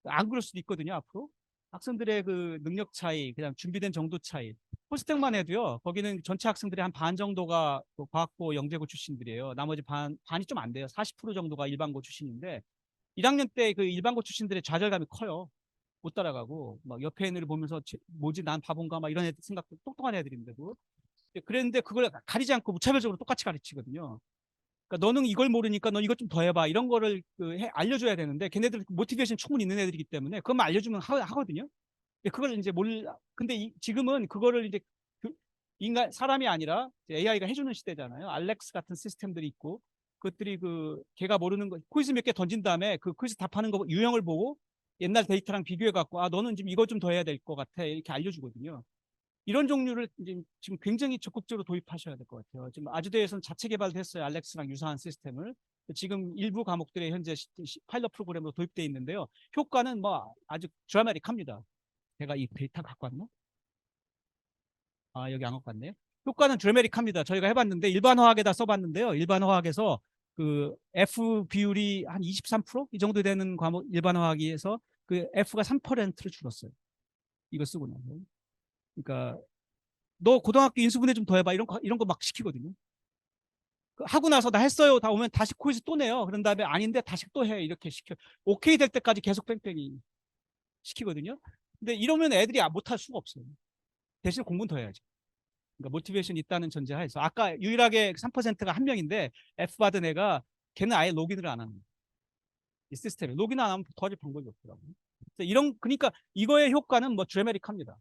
[SPEAKER 2] 안 그럴 수도 있거든요. 앞으로 학생들의 그 능력 차이, 그다음 준비된 정도 차이. 폴스텍만 해도요. 거기는 전체 학생들의 한 반 정도가 과학고 영재고 출신들이에요. 나머지 반이 좀 안 돼요. 40% 정도가 일반고 출신인데 1학년 때 그 일반고 출신들의 좌절감이 커요. 못 따라가고 막 옆에 애들을 보면서 뭐지 난 바본가 막 이런 애들 생각 똑똑한 애들인데도 그랬는데 그걸 가리지 않고 무차별적으로 똑같이 가르치거든요. 그러니까 너는 이걸 모르니까 너 이것 좀 더 해봐 이런 거를 알려줘야 되는데 걔네들 모티베이션 충분히 있는 애들이기 때문에 그것만 알려주면 하거든요. 근데 그걸 이제 몰라. 근데 지금은 그거를 이제 사람이 아니라 AI가 해주는 시대잖아요. 알렉스 같은 시스템들이 있고 그것들이 걔가 모르는 거 퀴즈 몇 개 던진 다음에 그 퀴즈 답하는 거 유형을 보고 옛날 데이터랑 비교해 갖고 너는 지금 이거 좀 더 해야 될 것 같아 이렇게 알려주거든요. 이런 종류를 이제 지금 굉장히 적극적으로 도입하셔야 될 것 같아요. 지금 아주대에서는 자체 개발도 했어요. 알렉스랑 유사한 시스템을. 지금 일부 과목들에 현재 파일럿 프로그램으로 도입되어 있는데요. 효과는 뭐 아주 드라마틱합니다. 제가 이 데이터 갖고 왔나? 여기 안 갖고 왔네요. 효과는 드라마틱합니다. 저희가 해봤는데 일반 화학에다 써봤는데요. 일반 화학에서 F 비율이 한 23%이 정도 되는 과목 일반 화학에서 F가 3%를 줄었어요. 이거 쓰고 나서. 그러니까 너 고등학교 인수분해 좀 더 해봐 이런 거 막 시키거든요. 하고 나서 나 했어요. 다 오면 다시 퀴즈 또 내요. 그런 다음에 아닌데 다시 또 해. 이렇게 시켜. 오케이 될 때까지 계속 뺑뺑이 시키거든요. 근데 이러면 애들이 못할 수가 없어요. 대신 공부는 더 해야죠. 그러니까 모티베이션이 있다는 전제하에서 아까 유일하게 3%가 한 명인데 F 받은 애가 걔는 아예 로그인을 안 하는 거예요. 이 시스템에 로그인 안 하면 도와줄 방법이 없더라고요. 그러니까 이거의 효과는 뭐 드라마틱합니다.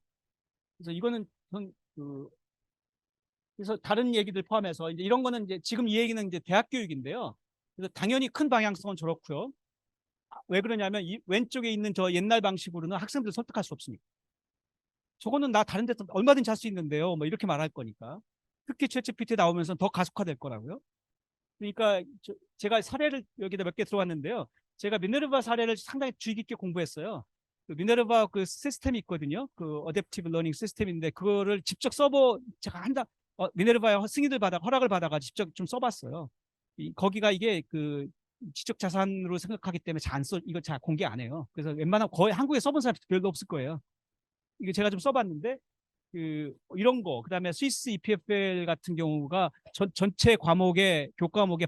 [SPEAKER 2] 그래서 이거는 그래서 다른 얘기들 포함해서 이제 이런 거는 이제 지금 이 얘기는 이제 대학 교육인데요. 그래서 당연히 큰 방향성은 저렇고요. 왜 그러냐면 이 왼쪽에 있는 저 옛날 방식으로는 학생들을 설득할 수 없습니다. 저거는 나 다른 데서 얼마든지 할 수 있는데요. 뭐 이렇게 말할 거니까. 특히 챗GPT 나오면서 더 가속화될 거라고요. 그러니까 제가 사례를 여기다 몇 개 들어왔는데요. 제가 미네르바 사례를 상당히 주의 깊게 공부했어요. 미네르바 시스템이 있거든요. 어댑티브 러닝 시스템인데 그거를 직접 제가 미네르바의 승인을 허락을 받아가 직접 좀 써봤어요. 거기가 이게 지적 자산으로 생각하기 때문에 이거 잘 공개 안 해요. 그래서 웬만하면 거의 한국에 써본 사람이 별로 없을 거예요. 이거 제가 좀 써봤는데 이런 거 그다음에 스위스 EPFL 같은 경우가 전체 교과목의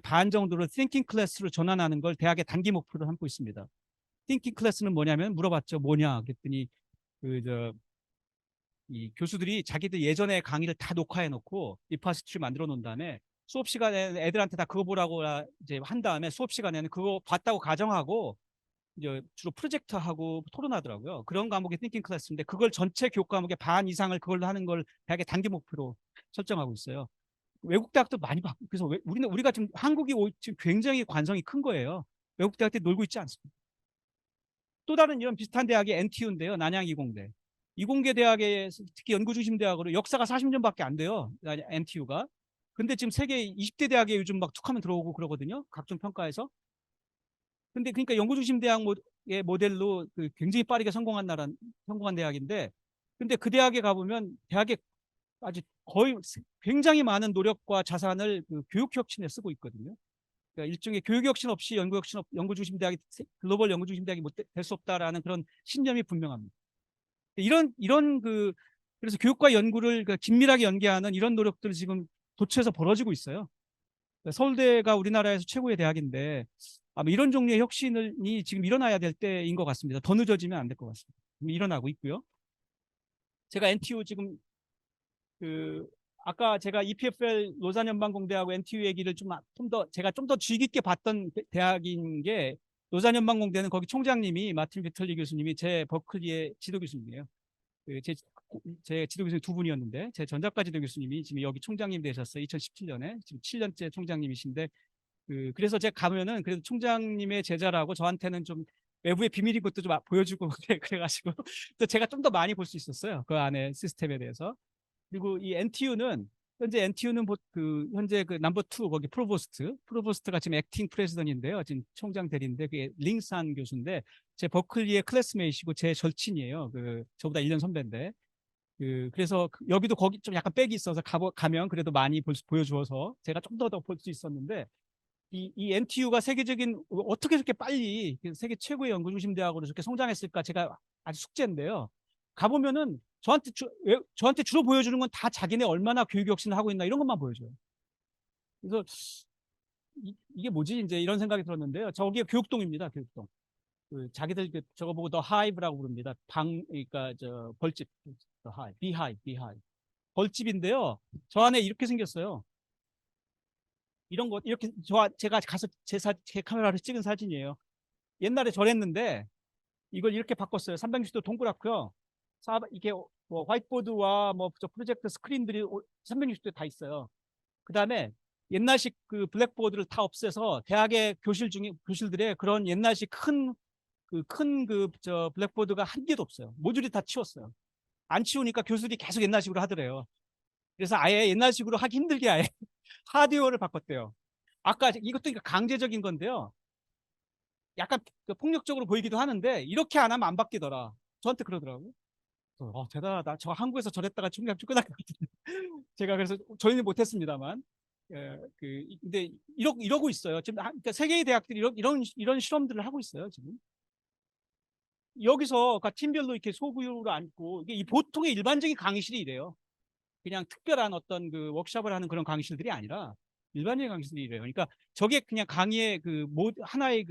[SPEAKER 2] 반 정도를 띵킹 클래스로 전환하는 걸 대학의 단기 목표로 삼고 있습니다. 띵킹 클래스는 뭐냐면 물어봤죠. 뭐냐 그랬더니 이 교수들이 자기들 예전에 강의를 다 녹화해 놓고 리파시트리 만들어 놓은 다음에 수업 시간에 애들한테 다 그거 보라고 이제 한 다음에 수업 시간에는 그거 봤다고 가정하고 이제 주로 프로젝트하고 토론하더라고요. 그런 과목이 띵킹 클래스인데 그걸 전체 교과목의 반 이상을 그걸로 하는 걸 대학의 단기 목표로 설정하고 있어요. 외국 대학도 많이 바뀌고 그래서 우리가 지금 한국이 지금 굉장히 관성이 큰 거예요. 외국 대학들이 놀고 있지 않습니다. 또 다른 이런 비슷한 대학이 NTU인데요. 난양이공대. 이공계 대학에 특히 연구중심 대학으로 역사가 40년밖에 안 돼요. NTU가. 근데 지금 세계 20대 대학에 요즘 막 툭하면 들어오고 그러거든요. 각종 평가에서. 근데 그러니까 연구 중심 대학의 모델로 그 굉장히 빠르게 성공한 대학인데, 근데 그 대학에 가보면 대학에 아주 거의 굉장히 많은 노력과 자산을 그 교육 혁신에 쓰고 있거든요. 그러니까 일종의 교육 혁신 없이 연구 중심 대학이 글로벌 연구 중심 대학이 될 수 없다라는 그런 신념이 분명합니다. 이런 그래서 교육과 연구를 그 긴밀하게 연계하는 이런 노력들이 지금 도처에서 벌어지고 있어요. 서울대가 우리나라에서 최고의 대학인데 아마 이런 종류의 혁신이 지금 일어나야 될 때인 것 같습니다. 더 늦어지면 안 될 것 같습니다. 일어나고 있고요. 제가 NTU 지금 그 아까 제가 EPFL 로잔연방공대하고 NTU 얘기를 좀 더 제가 좀 더 주의 깊게 봤던 대학인 게 로잔연방공대는 거기 총장님이 마틴 비틀리 교수님이 제 버클리의 지도 교수님이에요. 제 지도 교수님 두 분이었는데 제 전작가 지도 교수님이 지금 여기 총장님 되셨어요. 2017년에 지금 7년째 총장님이신데 그래서 제가 가면은 그래도 총장님의 제자라고 저한테는 좀 외부의 비밀인 것도 좀 보여주고 그래가지고 또 제가 좀 더 많이 볼 수 있었어요. 그 안에 시스템에 대해서. 그리고 이 NTU는 현재 그 넘버 투 거기 프로보스트가 지금 액팅 프레지던인데요. 지금 총장 대리인데 그게 링산 교수인데 제 버클리의 클래스메이시고 제 절친이에요. 그 저보다 1년 선배인데 그래서 여기도 거기 좀 약간 빽이 있어서 가면 그래도 많이 보여주어서 제가 좀 더 볼 수 있었는데 이 NTU가 세계적인 어떻게 이렇게 빨리 세계 최고의 연구 중심 대학으로 이렇게 성장했을까 제가 아주 숙제인데요. 가보면은 저한테 주로 보여주는 건 다 자기네 얼마나 교육 혁신을 하고 있나 이런 것만 보여줘요. 그래서 이게 뭐지 이제 이런 생각이 들었는데요. 저기 교육동입니다. 교육동. 자기들 저거 보고 더 하이브라고 부릅니다. 그러니까 저 벌집, 더 하이, 비하이 벌집인데요. 저 안에 이렇게 생겼어요. 이런 거 이렇게 제가 가서 제 카메라로 찍은 사진이에요. 옛날에 저랬는데 이걸 이렇게 바꿨어요. 360도 동그랗고요. 이게 뭐 화이트보드와 뭐 저 프로젝터 스크린들이 360도 다 있어요. 그다음에 옛날식 그 블랙보드를 다 없애서 대학의 교실들에 그런 옛날식 저 블랙보드가 한 개도 없어요. 모듈이 다 치웠어요. 안 치우니까 교수들이 계속 옛날식으로 하더래요. 그래서 아예 옛날식으로 하기 힘들게 아예 하드웨어를 바꿨대요. 아까 이것도 그러니까 강제적인 건데요. 약간 폭력적으로 보이기도 하는데 이렇게 안 하면 안 바뀌더라. 저한테 그러더라고요. 대단하다. 저 한국에서 저랬다가 중량 쫓겨날 것 같은데. 제가 그래서 저희는 못했습니다만. 근데 이러고 있어요. 지금 그러니까 세계의 대학들이 이런 실험들을 하고 있어요. 지금. 여기서 그러니까 팀별로 이렇게 소규모로 앉고 이게 보통의 일반적인 강의실이 이래요. 그냥 특별한 어떤 그 워크숍을 하는 그런 강의실들이 아니라 일반적인 강의실이 이래요. 그러니까 저게 그냥 강의의 하나의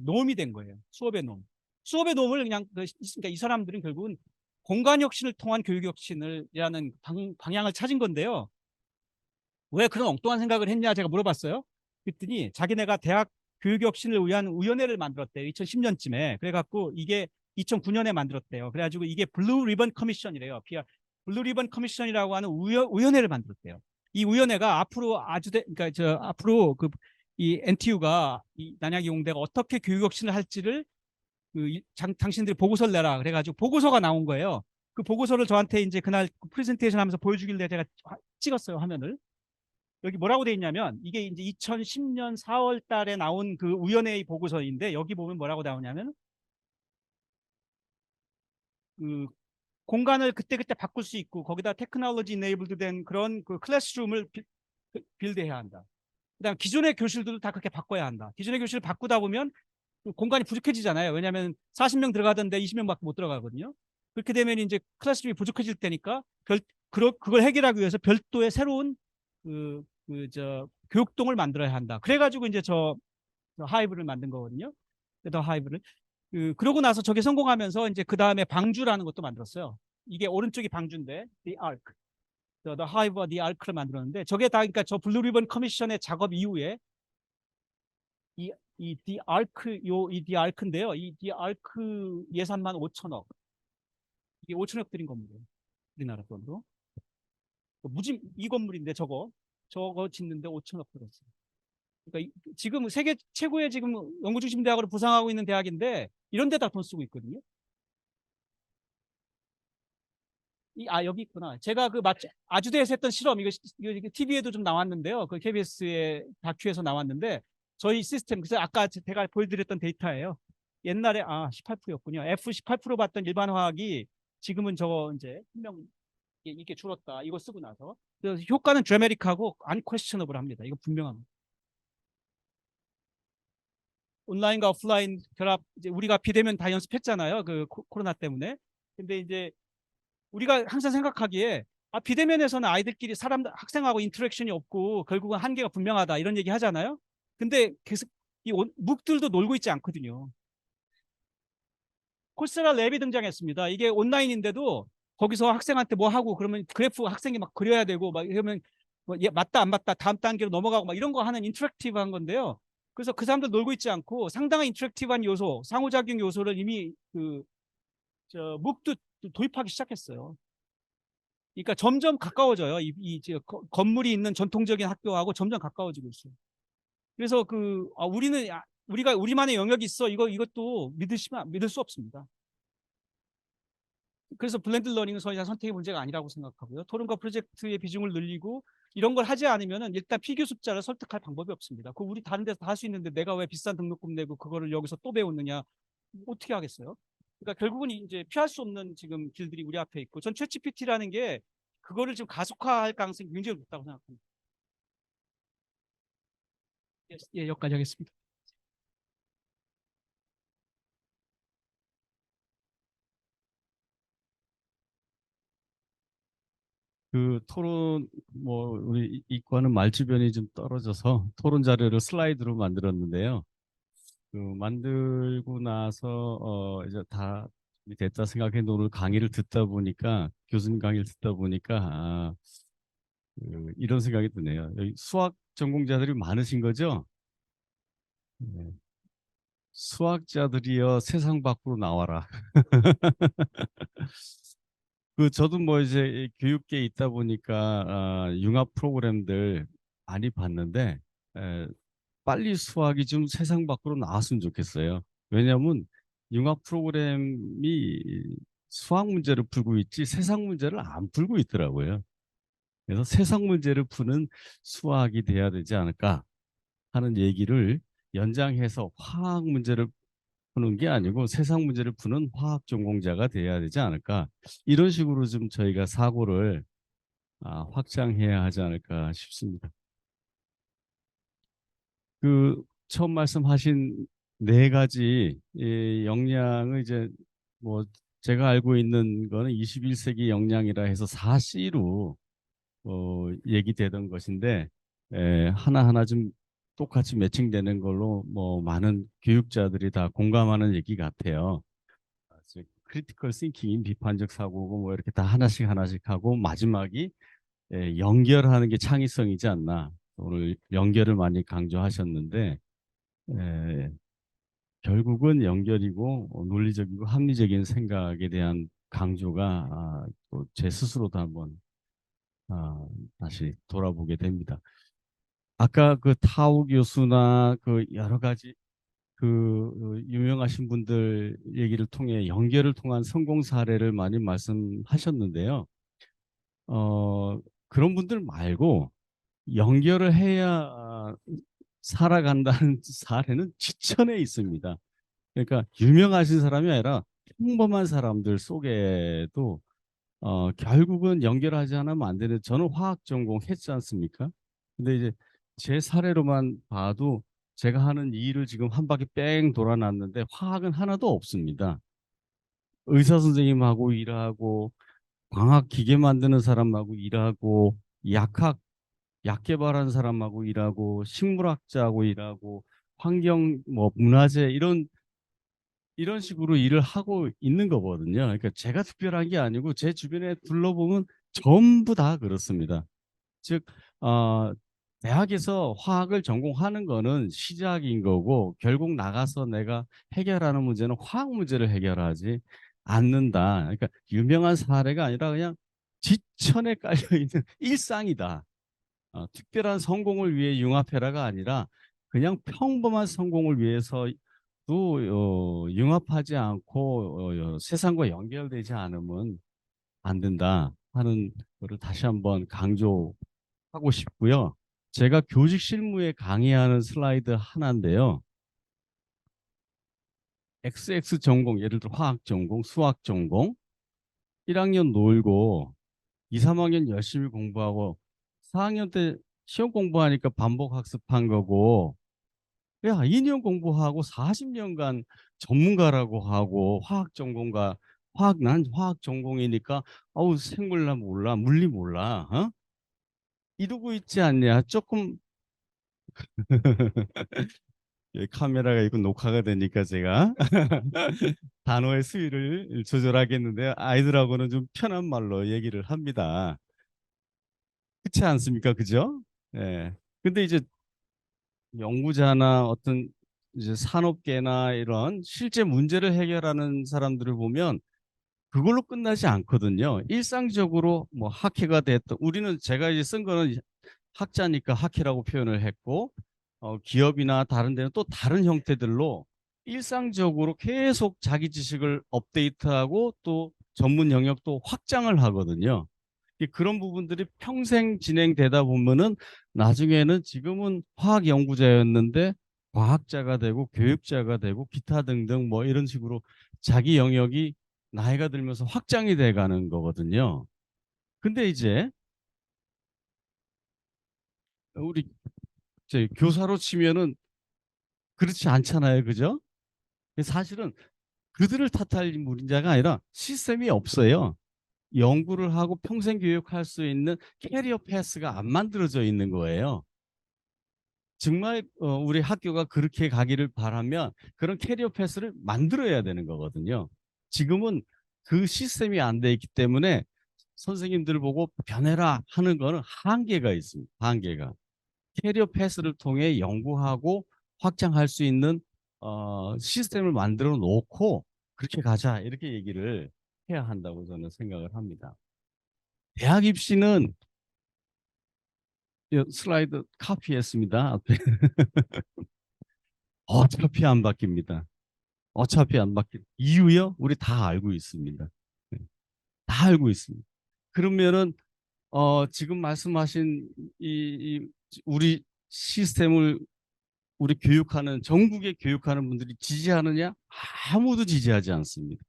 [SPEAKER 2] 놈이 된 거예요. 수업의 놈. 수업의 놈을 그냥 그러니까 이 사람들은 결국은 공간 혁신을 통한 교육 혁신을이라는 방향을 찾은 건데요. 왜 그런 엉뚱한 생각을 했냐 제가 물어봤어요. 그랬더니 자기네가 대학 교육 혁신을 위한 위원회를 만들었대요. 2010년쯤에. 그래갖고 이게 2009년에 만들었대요. 그래가지고 이게 블루 리본 커미션이래요. 블루 리본 커미션이라고 하는 위원회를 만들었대요. 이 위원회가 앞으로 그러니까 앞으로 이 NTU가 이 난양이공대가 어떻게 교육 혁신을 할지를 당신들이 보고서를 내라. 그래가지고 보고서가 나온 거예요. 그 보고서를 저한테 이제 그날 프레젠테이션 하면서 보여주길래 제가 찍었어요, 화면을. 여기 뭐라고 돼 있냐면 이게 이제 2010년 4월 달에 나온 그 위원회의 보고서인데 여기 보면 뭐라고 나오냐면 그 공간을 그때그때 바꿀 수 있고 거기다 테크놀로지 이네이블드 된 그런 그 클래스룸을 빌드해야 한다. 그다음 기존의 교실들도 다 그렇게 바꿔야 한다. 기존의 교실을 바꾸다 보면 공간이 부족해지잖아요. 왜냐하면 40명 들어가던데 20명밖에 못 들어가거든요. 그렇게 되면 이제 클래스룸이 부족해질 때니까 그걸 해결하기 위해서 별도의 새로운 교육동을 만들어야 한다. 그래가지고 이제 저 하이브를 만든 거거든요. 더 하이브를. 그러고 나서 저게 성공하면서 이제 그 다음에 방주라는 것도 만들었어요. 이게 오른쪽이 방주인데, The Arc. The Hive와 The Arc를 만들었는데, 저게 다, 그러니까 저 블루 리본 커미션의 작업 이후에 이 The Arc, 이 The Arc인데요. 이 The Arc 예산만 5천억. 이게 5천억 들인 건물이에요. 우리나라 돈으로. 이 건물인데 저거 짓는데 5천억 들었어요. 그러니까 지금 세계 최고의 지금 연구중심 대학으로 부상하고 있는 대학인데 이런 데다 돈 쓰고 있거든요. 여기 있구나. 제가 그 아주대에서 했던 실험, 이거 TV에도 좀 나왔는데요. 그 KBS의 다큐에서 나왔는데, 저희 시스템, 그래서 아까 제가 보여드렸던 데이터예요. 옛날에, 18%였군요. F18% 봤던 일반 화학이 지금은 저거 이제 분명 이게 줄었다. 이거 쓰고 나서. 그래서 효과는 드라마틱하고 unquestionable 합니다. 이거 분명합니다. 온라인과 오프라인 결합, 이제 우리가 비대면 다 연습했잖아요. 그 코로나 때문에. 근데 이제 우리가 항상 생각하기에 비대면에서는 아이들끼리 학생하고 인터랙션이 없고 결국은 한계가 분명하다 이런 얘기 하잖아요. 근데 계속 묵들도 놀고 있지 않거든요. 콜세라 랩이 등장했습니다. 이게 온라인인데도 거기서 학생한테 뭐 하고 그러면 그래프 학생이 막 그려야 되고 막 이러면 맞다 안 맞다 다음 단계로 넘어가고 막 이런 거 하는 인터랙티브한 건데요. 그래서 그 사람들 놀고 있지 않고 상당한 인터랙티브한 요소, 상호작용 요소를 이미 묵도 도입하기 시작했어요. 그러니까 점점 가까워져요. 건물이 있는 전통적인 학교하고 점점 가까워지고 있어요. 그래서 우리가 우리만의 영역이 있어. 이것도 믿을 수 없습니다. 그래서 블렌드 러닝은 더 이상 선택의 문제가 아니라고 생각하고요. 토론과 프로젝트의 비중을 늘리고 이런 걸 하지 않으면 일단 피교습자를 설득할 방법이 없습니다. 우리 다른 데서 다 할 수 있는데 내가 왜 비싼 등록금 내고 그거를 여기서 또 배우느냐. 어떻게 하겠어요? 그러니까 결국은 이제 피할 수 없는 지금 길들이 우리 앞에 있고 전 챗GPT라는 게 그거를 지금 가속화할 가능성이 굉장히 높다고 생각합니다. 예, 여기까지 하겠습니다.
[SPEAKER 3] 그 토론 뭐 우리 이과는 말주변이 좀 떨어져서 토론 자료를 슬라이드로 만들었는데요. 그 만들고 나서 이제 다 됐다 생각했는데 오늘 강의를 듣다 보니까 교수님 강의를 듣다 보니까 이런 생각이 드네요. 여기 수학 전공자들이 많으신 거죠? 네. 수학자들이여 세상 밖으로 나와라. 그 저도 뭐 이제 교육계에 있다 보니까 융합 프로그램들 많이 봤는데 에, 빨리 수학이 좀 세상 밖으로 나왔으면 좋겠어요. 왜냐하면 융합 프로그램이 수학 문제를 풀고 있지 세상 문제를 안 풀고 있더라고요. 그래서 세상 문제를 푸는 수학이 돼야 되지 않을까 하는 얘기를 연장해서 화학 문제를 푸는 게 아니고 세상 문제를 푸는 화학 전공자가 돼야 되지 않을까. 이런 식으로 좀 저희가 사고를 확장해야 하지 않을까 싶습니다. 그 처음 말씀하신 네 가지 역량을 이제 뭐 제가 알고 있는 거는 21세기 역량이라 해서 4C로 얘기되던 것인데 하나하나 좀 똑같이 매칭되는 걸로 뭐 많은 교육자들이 다 공감하는 얘기 같아요. 크리티컬 싱킹인 비판적 사고고 뭐 이렇게 다 하나씩 하나씩 하고 마지막이 연결하는 게 창의성이지 않나. 오늘 연결을 많이 강조하셨는데 에, 결국은 연결이고 논리적이고 합리적인 생각에 대한 강조가 또제 스스로도 한번 다시 돌아보게 됩니다. 아까 그 타우 교수나 그 여러 가지 유명하신 분들 얘기를 통해 연결을 통한 성공 사례를 많이 말씀하셨는데요. 어, 그런 분들 말고 연결을 해야 살아간다는 사례는 지천에 있습니다. 그러니까 유명하신 사람이 아니라 평범한 사람들 속에도 결국은 연결하지 않으면 안 되는 저는 화학 전공 했지 않습니까? 근데 이제 제 사례로만 봐도 제가 하는 이 일을 지금 한 바퀴 뺑 돌아놨는데 화학은 하나도 없습니다. 의사 선생님하고 일하고 광학 기계 만드는 사람하고 일하고 약 개발하는 사람하고 일하고 식물학자하고 일하고 환경 뭐 문화재 이런 식으로 일을 하고 있는 거거든요. 그러니까 제가 특별한 게 아니고 제 주변에 둘러보면 전부 다 그렇습니다. 즉, 대학에서 화학을 전공하는 거는 시작인 거고 결국 나가서 내가 해결하는 문제는 화학 문제를 해결하지 않는다. 그러니까 유명한 사례가 아니라 그냥 지천에 깔려 있는 일상이다. 특별한 성공을 위해 융합해라가 아니라 그냥 평범한 성공을 위해서 또 융합하지 않고 세상과 연결되지 않으면 안 된다 하는 거를 다시 한번 강조하고 싶고요. 제가 교직 실무에 강의하는 슬라이드 하나인데요. XX 전공, 예를 들어 화학 전공, 수학 전공, 1학년 놀고 2, 3학년 열심히 공부하고 4학년 때 시험 공부하니까 반복 학습한 거고, 야, 2년 공부하고 40년간 전문가라고 하고 화학 전공가, 난 화학 전공이니까 어우 생물나 몰라, 물리 몰라, 어? 이러고 있지 않냐? 조금 여기 카메라가 있고 녹화가 되니까 제가 단어의 수위를 조절하겠는데 아이들하고는 좀 편한 말로 얘기를 합니다. 그렇지 않습니까? 그죠? 예. 근데 이제 연구자나 어떤 이제 산업계나 이런 실제 문제를 해결하는 사람들을 보면 그걸로 끝나지 않거든요. 일상적으로 뭐 학회가 됐던, 우리는 제가 이제 쓴 거는 학자니까 학회라고 표현을 했고, 기업이나 다른 데는 또 다른 형태들로 일상적으로 계속 자기 지식을 업데이트하고 또 전문 영역도 확장을 하거든요. 그런 부분들이 평생 진행되다 보면은 나중에는 지금은 화학 연구자였는데 과학자가 되고 교육자가 되고 기타 등등 뭐 이런 식으로 자기 영역이 나이가 들면서 확장이 돼 가는 거거든요. 근데 이제 우리 제 교사로 치면은 그렇지 않잖아요. 그죠? 사실은 그들을 탓할 문제가 아니라 시스템이 없어요. 연구를 하고 평생 교육할 수 있는 캐리어 패스가 안 만들어져 있는 거예요. 정말 우리 학교가 그렇게 가기를 바라면 그런 캐리어 패스를 만들어야 되는 거거든요. 지금은 그 시스템이 안 돼 있기 때문에 선생님들 보고 변해라 하는 거는 한계가 있습니다. 한계가. 캐리어 패스를 통해 연구하고 확장할 수 있는 시스템을 만들어 놓고 그렇게 가자 이렇게 얘기를 해야 한다고 저는 생각을 합니다. 대학 입시는 이 슬라이드 카피했습니다. 앞에. 어차피 안 바뀝니다. 어차피 안 바뀔 이유요? 우리 다 알고 있습니다. 네, 다 알고 있습니다. 그러면은 지금 말씀하신 이 우리 시스템을 우리 교육하는 전국에 교육하는 분들이 지지하느냐? 아무도 지지하지 않습니다.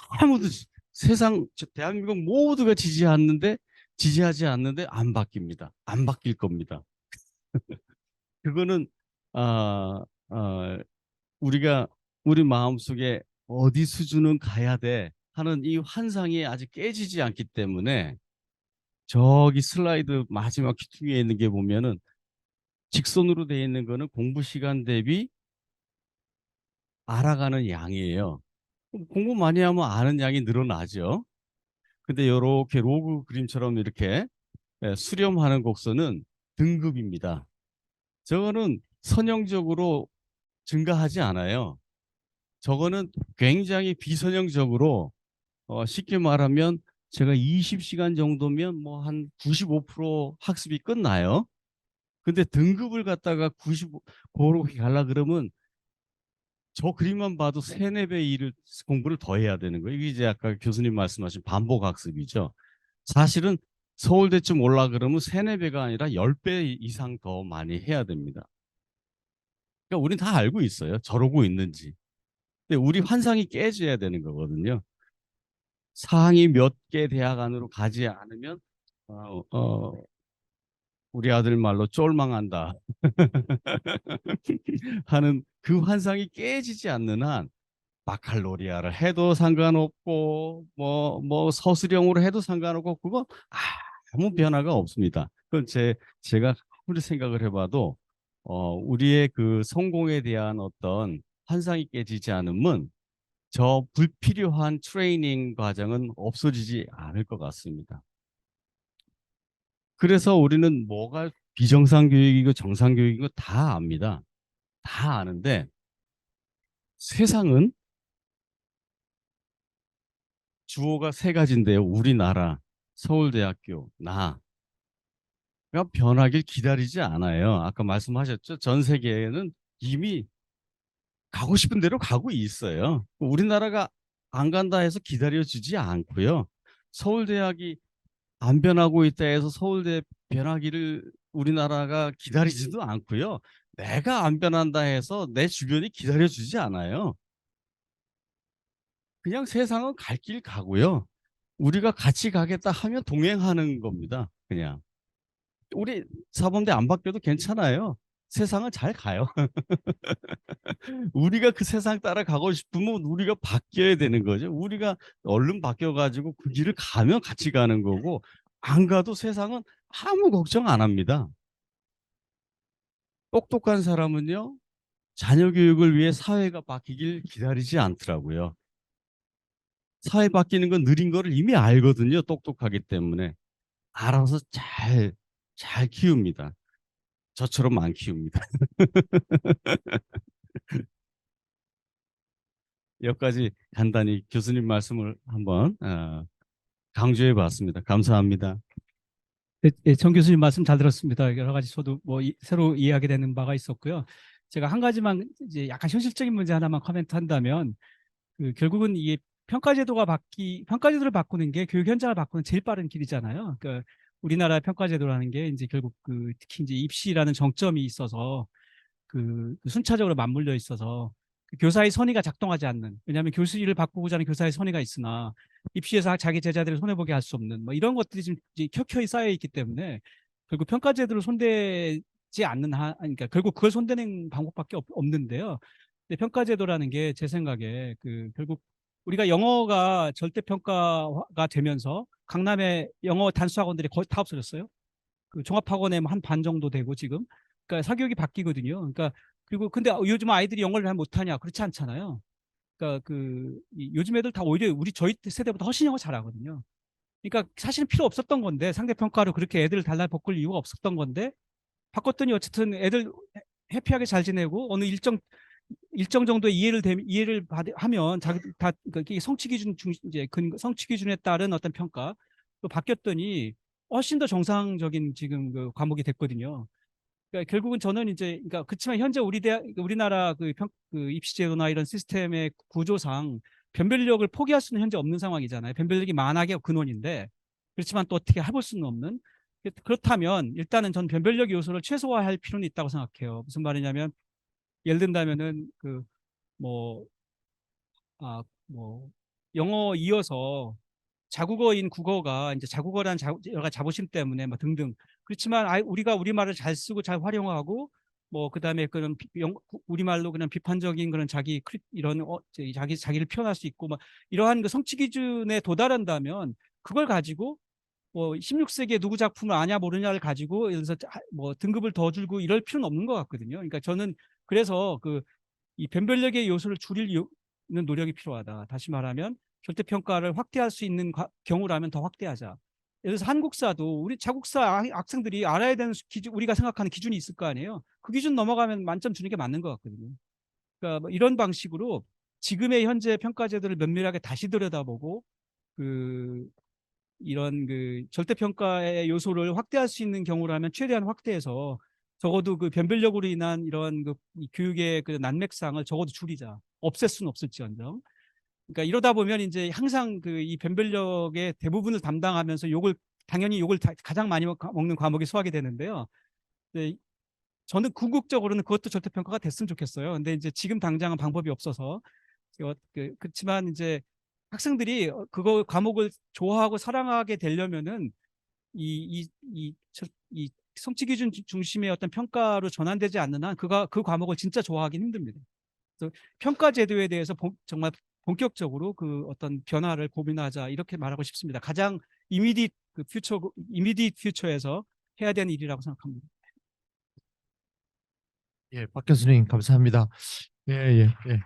[SPEAKER 3] 아무도 세상 대한민국 모두가 지지하지 않는데 안 바뀝니다. 안 바뀔 겁니다. 그거는 아, 아, 우리가 우리 마음속에 어디 수준은 가야 돼 하는 이 환상이 아직 깨지지 않기 때문에 저기 슬라이드 마지막 귀퉁이에 있는 게 보면은 직선으로 되어 있는 거는 공부 시간 대비 알아가는 양이에요. 공부 많이 하면 아는 양이 늘어나죠. 근데 이렇게 로그 그림처럼 이렇게 수렴하는 곡선은 등급입니다. 저거는 선형적으로 증가하지 않아요. 저거는 굉장히 비선형적으로 쉽게 말하면 제가 20시간 정도면 뭐 한 95% 학습이 끝나요. 근데 등급을 갖다가 95 그렇게 가려 그러면 저 그림만 봐도 세네 배 일을 공부를 더 해야 되는 거예요. 이게 이제 아까 교수님 말씀하신 반복 학습이죠. 사실은 서울대쯤 올라 그러면 세네 배가 아니라 10배 이상 더 많이 해야 됩니다. 그러니까 우린 다 알고 있어요. 저러고 있는지. 근데 우리 환상이 깨져야 되는 거거든요. 상위 몇 개 대학 안으로 가지 않으면 어, 어, 우리 아들 말로 쫄망한다 하는 그 환상이 깨지지 않는 한 바칼로리아를 해도 상관없고 뭐 서술형으로 해도 상관없고 그거 아무 변화가 없습니다. 그건 제가 아무리 생각을 해봐도 우리의 그 성공에 대한 어떤 환상이 깨지지 않으면 저 불필요한 트레이닝 과정은 없어지지 않을 것 같습니다. 그래서 우리는 뭐가 비정상 교육이고 정상 교육이고 다 압니다. 다 아는데 세상은 주어가 세 가지인데요. 우리나라, 서울대학교, 나가 변하길 기다리지 않아요. 아까 말씀하셨죠. 전 세계에는 이미 가고 싶은 대로 가고 있어요. 우리나라가 안 간다 해서 기다려주지 않고요. 서울대학이 안 변하고 있다 해서 서울대 변하기를 우리나라가 기다리지도 않고요. 내가 안 변한다 해서 내 주변이 기다려주지 않아요. 그냥 세상은 갈 길 가고요. 우리가 같이 가겠다 하면 동행하는 겁니다. 그냥. 우리 사범대 안 바뀌어도 괜찮아요. 세상은 잘 가요. 우리가 그 세상 따라가고 싶으면 우리가 바뀌어야 되는 거죠. 우리가 얼른 바뀌어가지고 그 길을 가면 같이 가는 거고, 안 가도 세상은 아무 걱정 안 합니다. 똑똑한 사람은요, 자녀 교육을 위해 사회가 바뀌길 기다리지 않더라고요. 사회 바뀌는 건 느린 거를 이미 알거든요. 똑똑하기 때문에. 알아서 잘 키웁니다. 저처럼 안 키웁니다. 여기까지 간단히 교수님 말씀을 한번 강조해 봤습니다. 감사합니다.
[SPEAKER 2] 네, 네, 정 교수님 말씀 잘 들었습니다. 여러 가지 저도 뭐 새로 이해하게 되는 바가 있었고요. 제가 한 가지만 이제 약간 현실적인 문제 하나만 코멘트한다면 그 결국은 이게 평가제도를 바꾸는 게 교육 현장을 바꾸는 제일 빠른 길이잖아요. 그러니까 우리나라 평가제도라는 게 이제 결국 그 특히 이제 입시라는 정점이 있어서 그 순차적으로 맞물려 있어서 그 교사의 선의가 작동하지 않는, 왜냐하면 교수를 바꾸고자 하는 교사의 선의가 있으나 입시에서 자기 제자들을 손해보게 할 수 없는 뭐 이런 것들이 지금 이제 켜켜이 쌓여 있기 때문에 결국 평가제도를 손대지 않는 한, 그러니까 결국 그걸 손대는 방법밖에 없는데요. 근데 평가제도라는 게 제 생각에 그 결국 우리가 영어가 절대평가가 되면서 강남의 영어 단수학원들이 거의 다 없어졌어요. 그 종합학원에 한 반 정도 되고 지금 그러니까 사교육이 바뀌거든요. 그러니까 그리고 근데 요즘 아이들이 영어를 잘 못하냐? 그렇지 않잖아요. 그러니까 요즘 애들 다 오히려 저희 세대보다 훨씬 영어 잘하거든요. 그러니까 사실은 필요 없었던 건데 상대 평가로 그렇게 애들을 달라볶을 이유가 없었던 건데 바꿨더니 어쨌든 애들 해피하게 잘 지내고 어느 일정 정도의 하면 자기 다 그러니까 성취 기준 이제 성취 기준에 따른 어떤 평가 또 바뀌었더니 훨씬 더 정상적인 지금 그 과목이 됐거든요. 그러니까 결국은 저는 이제 그러니까 그렇지만 현재 우리나라 그 입시 제도나 이런 시스템의 구조상 변별력을 포기할 수는 현재 없는 상황이잖아요. 변별력이 만악의 근원인데 그렇지만 또 어떻게 해볼 수는 없는. 그렇다면 일단은 전 변별력 요소를 최소화할 필요는 있다고 생각해요. 무슨 말이냐면 예를 든다면은 뭐 뭐 영어 이어서 자국어인 국어가 이제 자국어라는 여러 가지 자부심 때문에 뭐 등등. 그렇지만 우리가 우리말을 잘 쓰고 잘 활용하고 뭐 그다음에 그런 우리말로 그냥 비판적인 그런 이런 자기를 표현할 수 있고 막 이러한 그 성취 기준에 도달한다면 그걸 가지고 뭐 16세기에 누구 작품을 아냐 모르냐를 가지고 예를 들어서 뭐 등급을 더 줄고 이럴 필요는 없는 것 같거든요. 그러니까 저는 그래서 이 변별력의 요소를 줄이는 노력이 필요하다. 다시 말하면 절대평가를 확대할 수 있는 경우라면 더 확대하자. 예를 들어서 한국사도 우리 자국사 학생들이 알아야 되는 기준, 우리가 생각하는 기준이 있을 거 아니에요. 그 기준 넘어가면 만점 주는 게 맞는 것 같거든요. 그러니까 뭐 이런 방식으로 지금의 현재 평가제도를 면밀하게 다시 들여다보고 그 이런 그 절대평가의 요소를 확대할 수 있는 경우라면 최대한 확대해서 적어도 그 변별력으로 인한 이런 이 교육의 그 난맥상을 적어도 줄이자. 없앨 수는 없을지언정. 그러니까 이러다 보면 이제 항상 이 변별력의 대부분을 담당하면서 당연히 욕을 가장 많이 먹는 과목이 수학이 되는데요. 네, 저는 궁극적으로는 그것도 절대평가가 됐으면 좋겠어요. 근데 이제 지금 당장은 방법이 없어서 그렇지만 이제 학생들이 그거 과목을 좋아하고 사랑하게 되려면은 이 성취 기준 중심의 어떤 평가로 전환되지 않는 한 그 과목을 진짜 좋아하기 힘듭니다. 그래서 평가 제도에 대해서 정말 본격적으로 그 어떤 변화를 고민하자 이렇게 말하고 싶습니다. 가장 이미디트 퓨처에서 해야 되는 일이라고 생각합니다.
[SPEAKER 1] 예, 박 교수님 감사합니다. 예, 예, 예.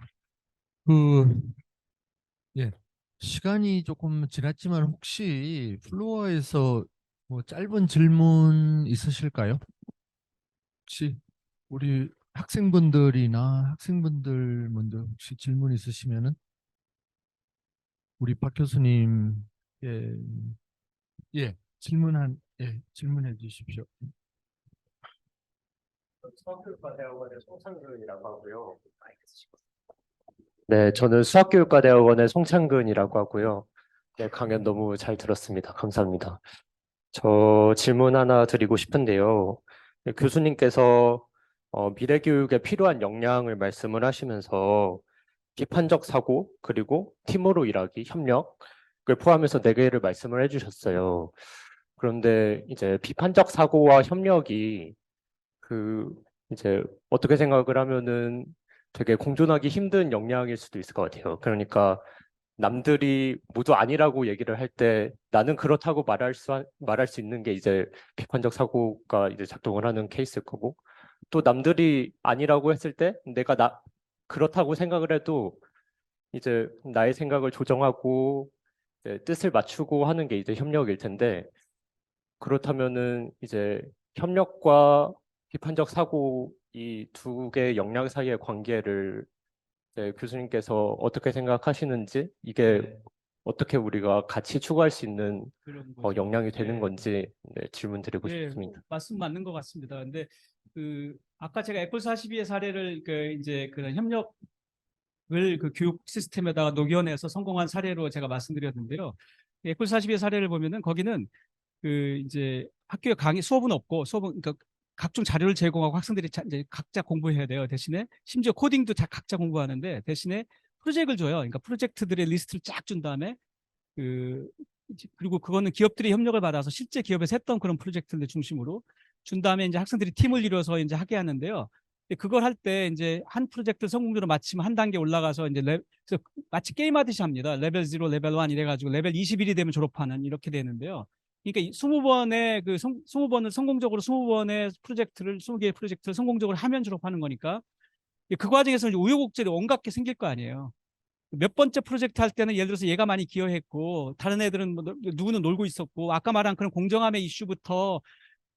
[SPEAKER 1] 예. 시간이 조금 지났지만 혹시 플로어에서 뭐 짧은 질문 있으실까요? 혹시 우리 학생분들 혹시 질문 있으시면은 우리 박 교수님 예, 예, 질문해 주십시오.
[SPEAKER 4] 수학교육과 대학원의 송창근이라고 하고요. 네, 저는 수학교육과 대학원의 송창근이라고 하고요. 네, 강연 너무 잘 들었습니다. 감사합니다. 저 질문 하나 드리고 싶은데요. 네, 교수님께서 미래 교육에 필요한 역량을 말씀을 하시면서 비판적 사고, 그리고 팀으로 일하기, 협력을 포함해서 네 개를 말씀을 해주셨어요. 그런데 이제 비판적 사고와 협력이 그 이제 어떻게 생각을 하면은 되게 공존하기 힘든 역량일 수도 있을 것 같아요. 그러니까 남들이 모두 아니라고 얘기를 할 때 나는 그렇다고 말할 수 있는 게 이제 비판적 사고가 이제 작동을 하는 케이스일 거고, 또 남들이 아니라고 했을 때 내가 그렇다고 생각을 해도 이제 나의 생각을 조정하고 이제 뜻을 맞추고 하는 게 이제 협력일 텐데, 그렇다면은 이제 협력과 비판적 사고 이 두 개의 역량 사이의 관계를 이제 교수님께서 어떻게 생각하시는지, 이게
[SPEAKER 2] 네,
[SPEAKER 4] 어떻게 우리가 같이 추구할 수 있는
[SPEAKER 2] 그런 거죠.
[SPEAKER 4] 역량이 되는
[SPEAKER 2] 예.
[SPEAKER 4] 건지 네, 질문 드리고
[SPEAKER 2] 예,
[SPEAKER 4] 싶습니다.
[SPEAKER 2] 말씀 맞는 것 같습니다. 근데 그 아까 제가 애플 42의 사례를 그 이제 그런 협력을 그 교육 시스템에다가 녹여내서 성공한 사례로 제가 말씀드렸는데요. 애플 42의 사례를 보면은 거기는 그 이제 학교에 강의 수업은 없고 수업은 그러니까 각종 자료를 제공하고 학생들이 이제 각자 공부해야 돼요. 대신에 심지어 코딩도 다 각자 공부하는데 대신에 프로젝트를 줘요. 그러니까 프로젝트들의 리스트를 쫙 준 다음에 그 그리고 그거는 기업들이 협력을 받아서 실제 기업에서 했던 그런 프로젝트들 중심으로 준 다음에 이제 학생들이 팀을 이뤄서 이제 하게 하는데요. 근데 그걸 할 때 이제 한 프로젝트 성공적으로 마치면 한 단계 올라가서 이제 그래서 마치 게임 하듯이 합니다. 레벨 0, 레벨 1 이래가지고 레벨 21이 되면 졸업하는 이렇게 되는데요. 그러니까 20번의 20번을 성공적으로 20번의 프로젝트를 20개의 프로젝트를 성공적으로 하면 졸업하는 거니까 그 과정에서 이제 우여곡절이 온갖 게 생길 거 아니에요. 몇 번째 프로젝트 할 때는 예를 들어서 얘가 많이 기여했고 다른 애들은 뭐 누구는 놀고 있었고 아까 말한 그런 공정함의 이슈부터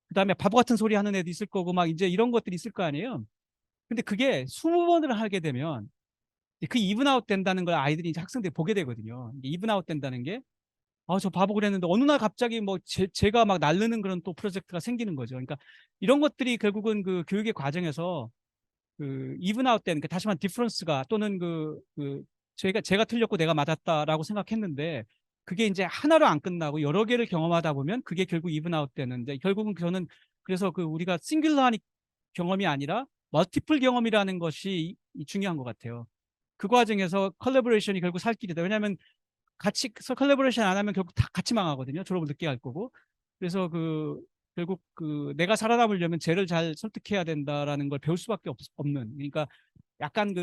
[SPEAKER 2] 그다음에 바보 같은 소리 하는 애도 있을 거고 막 이제 이런 것들이 있을 거 아니에요. 근데 그게 20번을 하게 되면 그 이븐아웃 된다는 걸 아이들이 이제 학생들이 보게 되거든요. 이븐아웃 된다는 게 저 바보 그랬는데 어느 날 갑자기 뭐 제가 막 날르는 그런 또 프로젝트가 생기는 거죠. 그러니까 이런 것들이 결국은 그 교육의 과정에서 그 이븐아웃 된, 그 다시 말해 디퍼런스가 또는 제가 틀렸고 내가 맞았다라고 생각했는데 그게 이제 하나로 안 끝나고 여러 개를 경험하다 보면 그게 결국 이븐아웃 되는데 결국은 저는 그래서 그 우리가 싱귤러한 경험이 아니라 멀티플 경험이라는 것이 중요한 것 같아요. 그 과정에서 컬래버레이션이 결국 살 길이다. 왜냐하면 같이 컬래버레이션 안 하면 결국 다 같이 망하거든요. 졸업을 늦게 할 거고. 그래서 결국 내가 살아남으려면 쟤를 잘 설득해야 된다라는 걸 배울 수밖에 없는. 그러니까 약간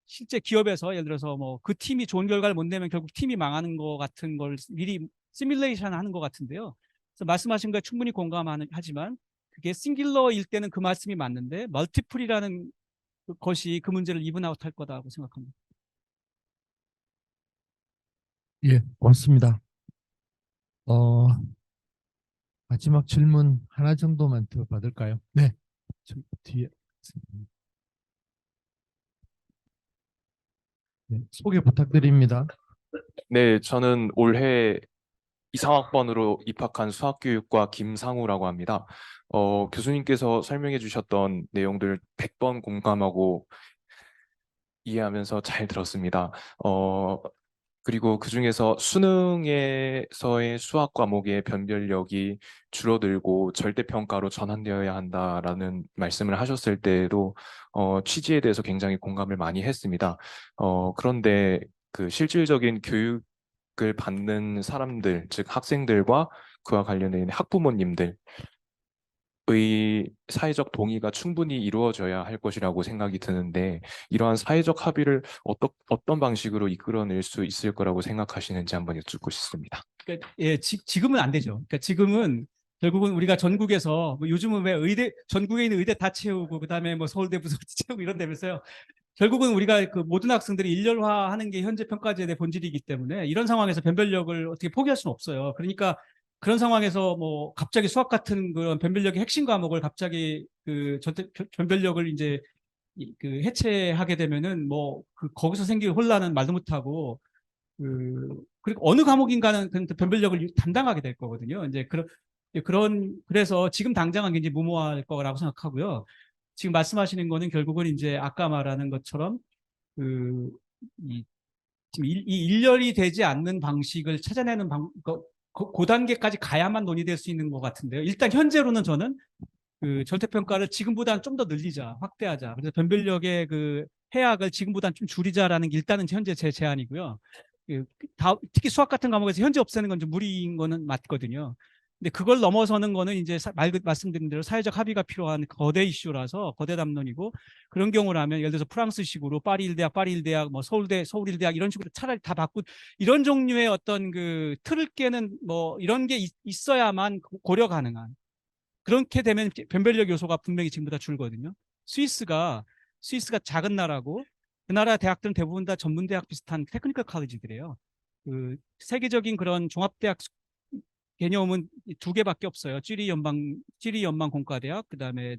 [SPEAKER 2] 실제 기업에서 예를 들어서 뭐 그 팀이 좋은 결과를 못 내면 결국 팀이 망하는 것 같은 걸 미리 시뮬레이션 하는 것 같은데요. 그래서 말씀하신 거에 충분히 공감하지만 그게 싱글러일 때는 그 말씀이 맞는데 멀티플이라는 것이 그 문제를 이븐아웃 할 거다고 생각합니다.
[SPEAKER 1] 예, 고맙습니다. 마지막 질문 하나 정도만 더 받을까요? 네, 저 뒤에. 네, 소개 부탁드립니다.
[SPEAKER 5] 네, 저는 올해 이상학번으로 입학한 수학교육과 김상우라고 합니다. 교수님께서 설명해 주셨던 내용들 100번 공감하고 이해하면서 잘 들었습니다. 그리고 그중에서 수능에서의 수학 과목의 변별력이 줄어들고 절대평가로 전환되어야 한다라는 말씀을 하셨을 때에도 취지에 대해서 굉장히 공감을 많이 했습니다. 그런데 그 실질적인 교육을 받는 사람들, 즉 학생들과 그와 관련된 학부모님들 의 사회적 동의가 충분히 이루어져야 할 것이라고 생각이 드는데 이러한 사회적 합의를 어떤 방식으로 이끌어낼 수 있을 거라고 생각하시는지 한번 여쭙고 싶습니다.
[SPEAKER 2] 그러니까 지금은 안 되죠. 그러니까 지금은 결국은 우리가 전국에서 뭐 요즘은 왜 전국에 있는 의대 다 채우고 그다음에 뭐 서울대 부서 채우고 이런 데면서요. 결국은 우리가 그 모든 학생들이 일렬화하는 게 현재 평가제의 본질이기 때문에 이런 상황에서 변별력을 어떻게 포기할 수는 없어요. 그러니까 그런 상황에서 뭐 갑자기 수학 같은 그런 변별력의 핵심 과목을 갑자기 변별력을 이제 해체하게 되면은 뭐 거기서 생길 혼란은 말도 못하고 그리고 어느 과목인가는 그 변별력을 담당하게 될 거거든요. 이제 그래서 지금 당장은 굉장히 무모할 거라고 생각하고요. 지금 말씀하시는 거는 결국은 이제 아까 말하는 것처럼 그, 이 지금 이 일렬이 되지 않는 방식을 찾아내는 그 단계까지 가야만 논의될 수 있는 것 같은데요. 일단 현재로는 저는 그 절대평가를 지금보다는 좀 더 늘리자, 확대하자. 그래서 변별력의 그 해악을 지금보다는 좀 줄이자라는 게 일단은 현재 제 제안이고요. 특히 수학 같은 과목에서 현재 없애는 건 좀 무리인 거는 맞거든요. 근데 그걸 넘어서는 거는 이제 말씀드린 대로 사회적 합의가 필요한 거대 이슈라서 거대 담론이고, 그런 경우라면 예를 들어서 프랑스식으로 파리 일대학, 뭐 서울대, 서울 일대학 이런 식으로 차라리 다 바꾸, 이런 종류의 어떤 그 틀을 깨는 뭐 이런 게 있어야만 고려 가능한, 그렇게 되면 변별력 요소가 분명히 지금보다 줄거든요. 스위스가 작은 나라고, 그 나라 대학들은 대부분 다 전문대학 비슷한 테크니컬 칼리지들이에요. 그 세계적인 그런 종합대학 개념은 두 개밖에 없어요. 쥐리 연방 공과대학, 그다음에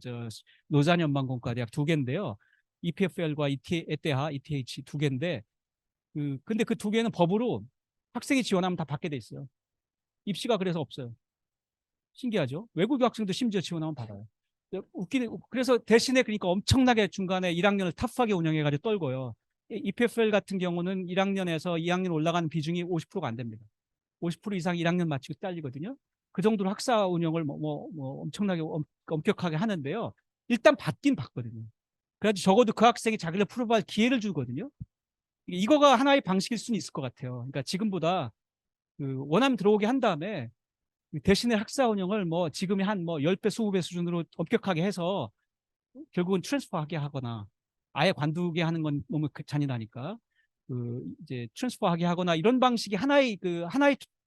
[SPEAKER 2] 로잔 연방 공과대학 두 개인데요. EPFL과 ETH 두 개인데, 근데 그 두 개는 법으로 학생이 지원하면 다 받게 돼 있어요. 입시가 그래서 없어요. 신기하죠? 외국 학생도 심지어 지원하면 받아요. 그래서 대신에 그러니까 엄청나게 중간에 1학년을 터프하게 운영해가지고 떨고요. EPFL 같은 경우는 1학년에서 2학년 올라가는 비중이 50%가 안 됩니다. 50% 이상 1학년 마치고 잘리거든요. 그 정도로 학사 운영을 엄청나게 엄격하게 하는데요. 일단 받긴 받거든요. 그래가지고 적어도 그 학생이 자기를 프로브할 기회를 주거든요. 이거가 하나의 방식일 수는 있을 것 같아요. 그러니까 지금보다 원하면 들어오게 한 다음에 대신에 학사 운영을 지금의 한 10배, 20배 수준으로 엄격하게 해서 결국은 트랜스퍼하게 하거나, 아예 관두게 하는 건 너무 잔인하니까 이제 트랜스퍼하게 하거나, 이런 방식이 하나의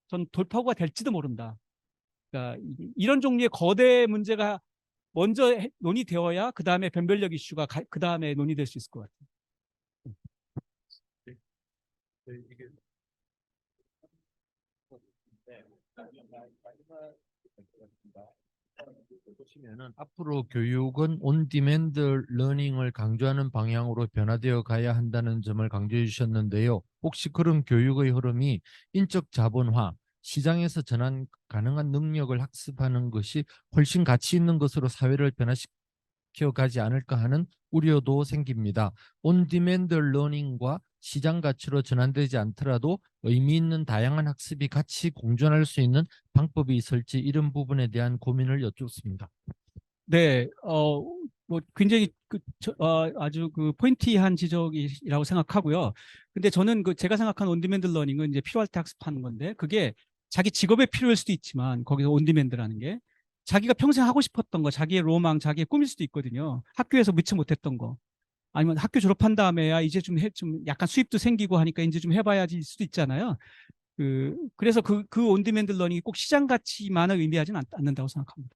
[SPEAKER 2] 전 돌파구가 될지도 모른다. 그러니까 이런 종류의 거대 문제가 먼저 논의되어야 그 다음에 변별력 이슈가 그 다음에 논의될 수 있을 것 같아요.
[SPEAKER 1] 보시면은 앞으로 교육은 온디맨드 러닝을 강조하는 방향으로 변화되어 가야 한다는 점을 강조해 주셨는데요. 혹시 그런 교육의 흐름이 인적 자본화, 시장에서 전환 가능한 능력을 학습하는 것이 훨씬 가치 있는 것으로 사회를 변화시켜 가지 않을까 하는 우려도 생깁니다. 온디맨드 러닝과 시장 가치로 전환되지 않더라도 의미 있는 다양한 학습이 같이 공존할 수 있는 방법이 있을지, 이런 부분에 대한 고민을 여쭙습니다.
[SPEAKER 2] 네, 굉장히 아주 포인티한 지적이라고 생각하고요. 근데 저는 제가 생각하는 온디맨드 러닝은 이제 필요할 때 학습하는 건데, 그게 자기 직업에 필요할 수도 있지만, 거기서 온디맨드라는 게 자기가 평생 하고 싶었던 거, 자기의 로망, 자기의 꿈일 수도 있거든요. 학교에서 미처 못했던 거. 아니면 학교 졸업한 다음에야 이제 좀 약간 수입도 생기고 하니까 이제 좀 해봐야지 수도 있잖아요. 그래서 그 온디맨드 러닝이 꼭 시장 가치만을 의미하지는 않는다고 생각합니다.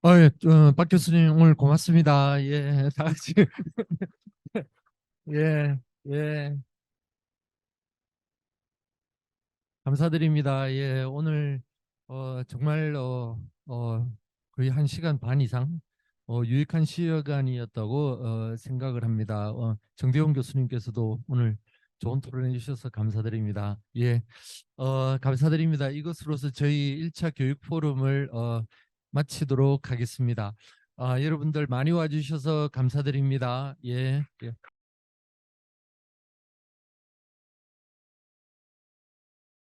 [SPEAKER 1] 예, 박 교수님 오늘 고맙습니다. 예, 다 같이 예, 예, 감사드립니다. 예, 오늘 정말 거의 1시간 반 이상 유익한 시간이었다고 생각을 합니다. 정대원 교수님께서도 오늘 좋은 토론해 주셔서 감사드립니다. 예, 감사드립니다. 이것으로서 저희 1차 교육 포럼을 마치도록 하겠습니다. 여러분들 많이 와주셔서 감사드립니다. 예. 예.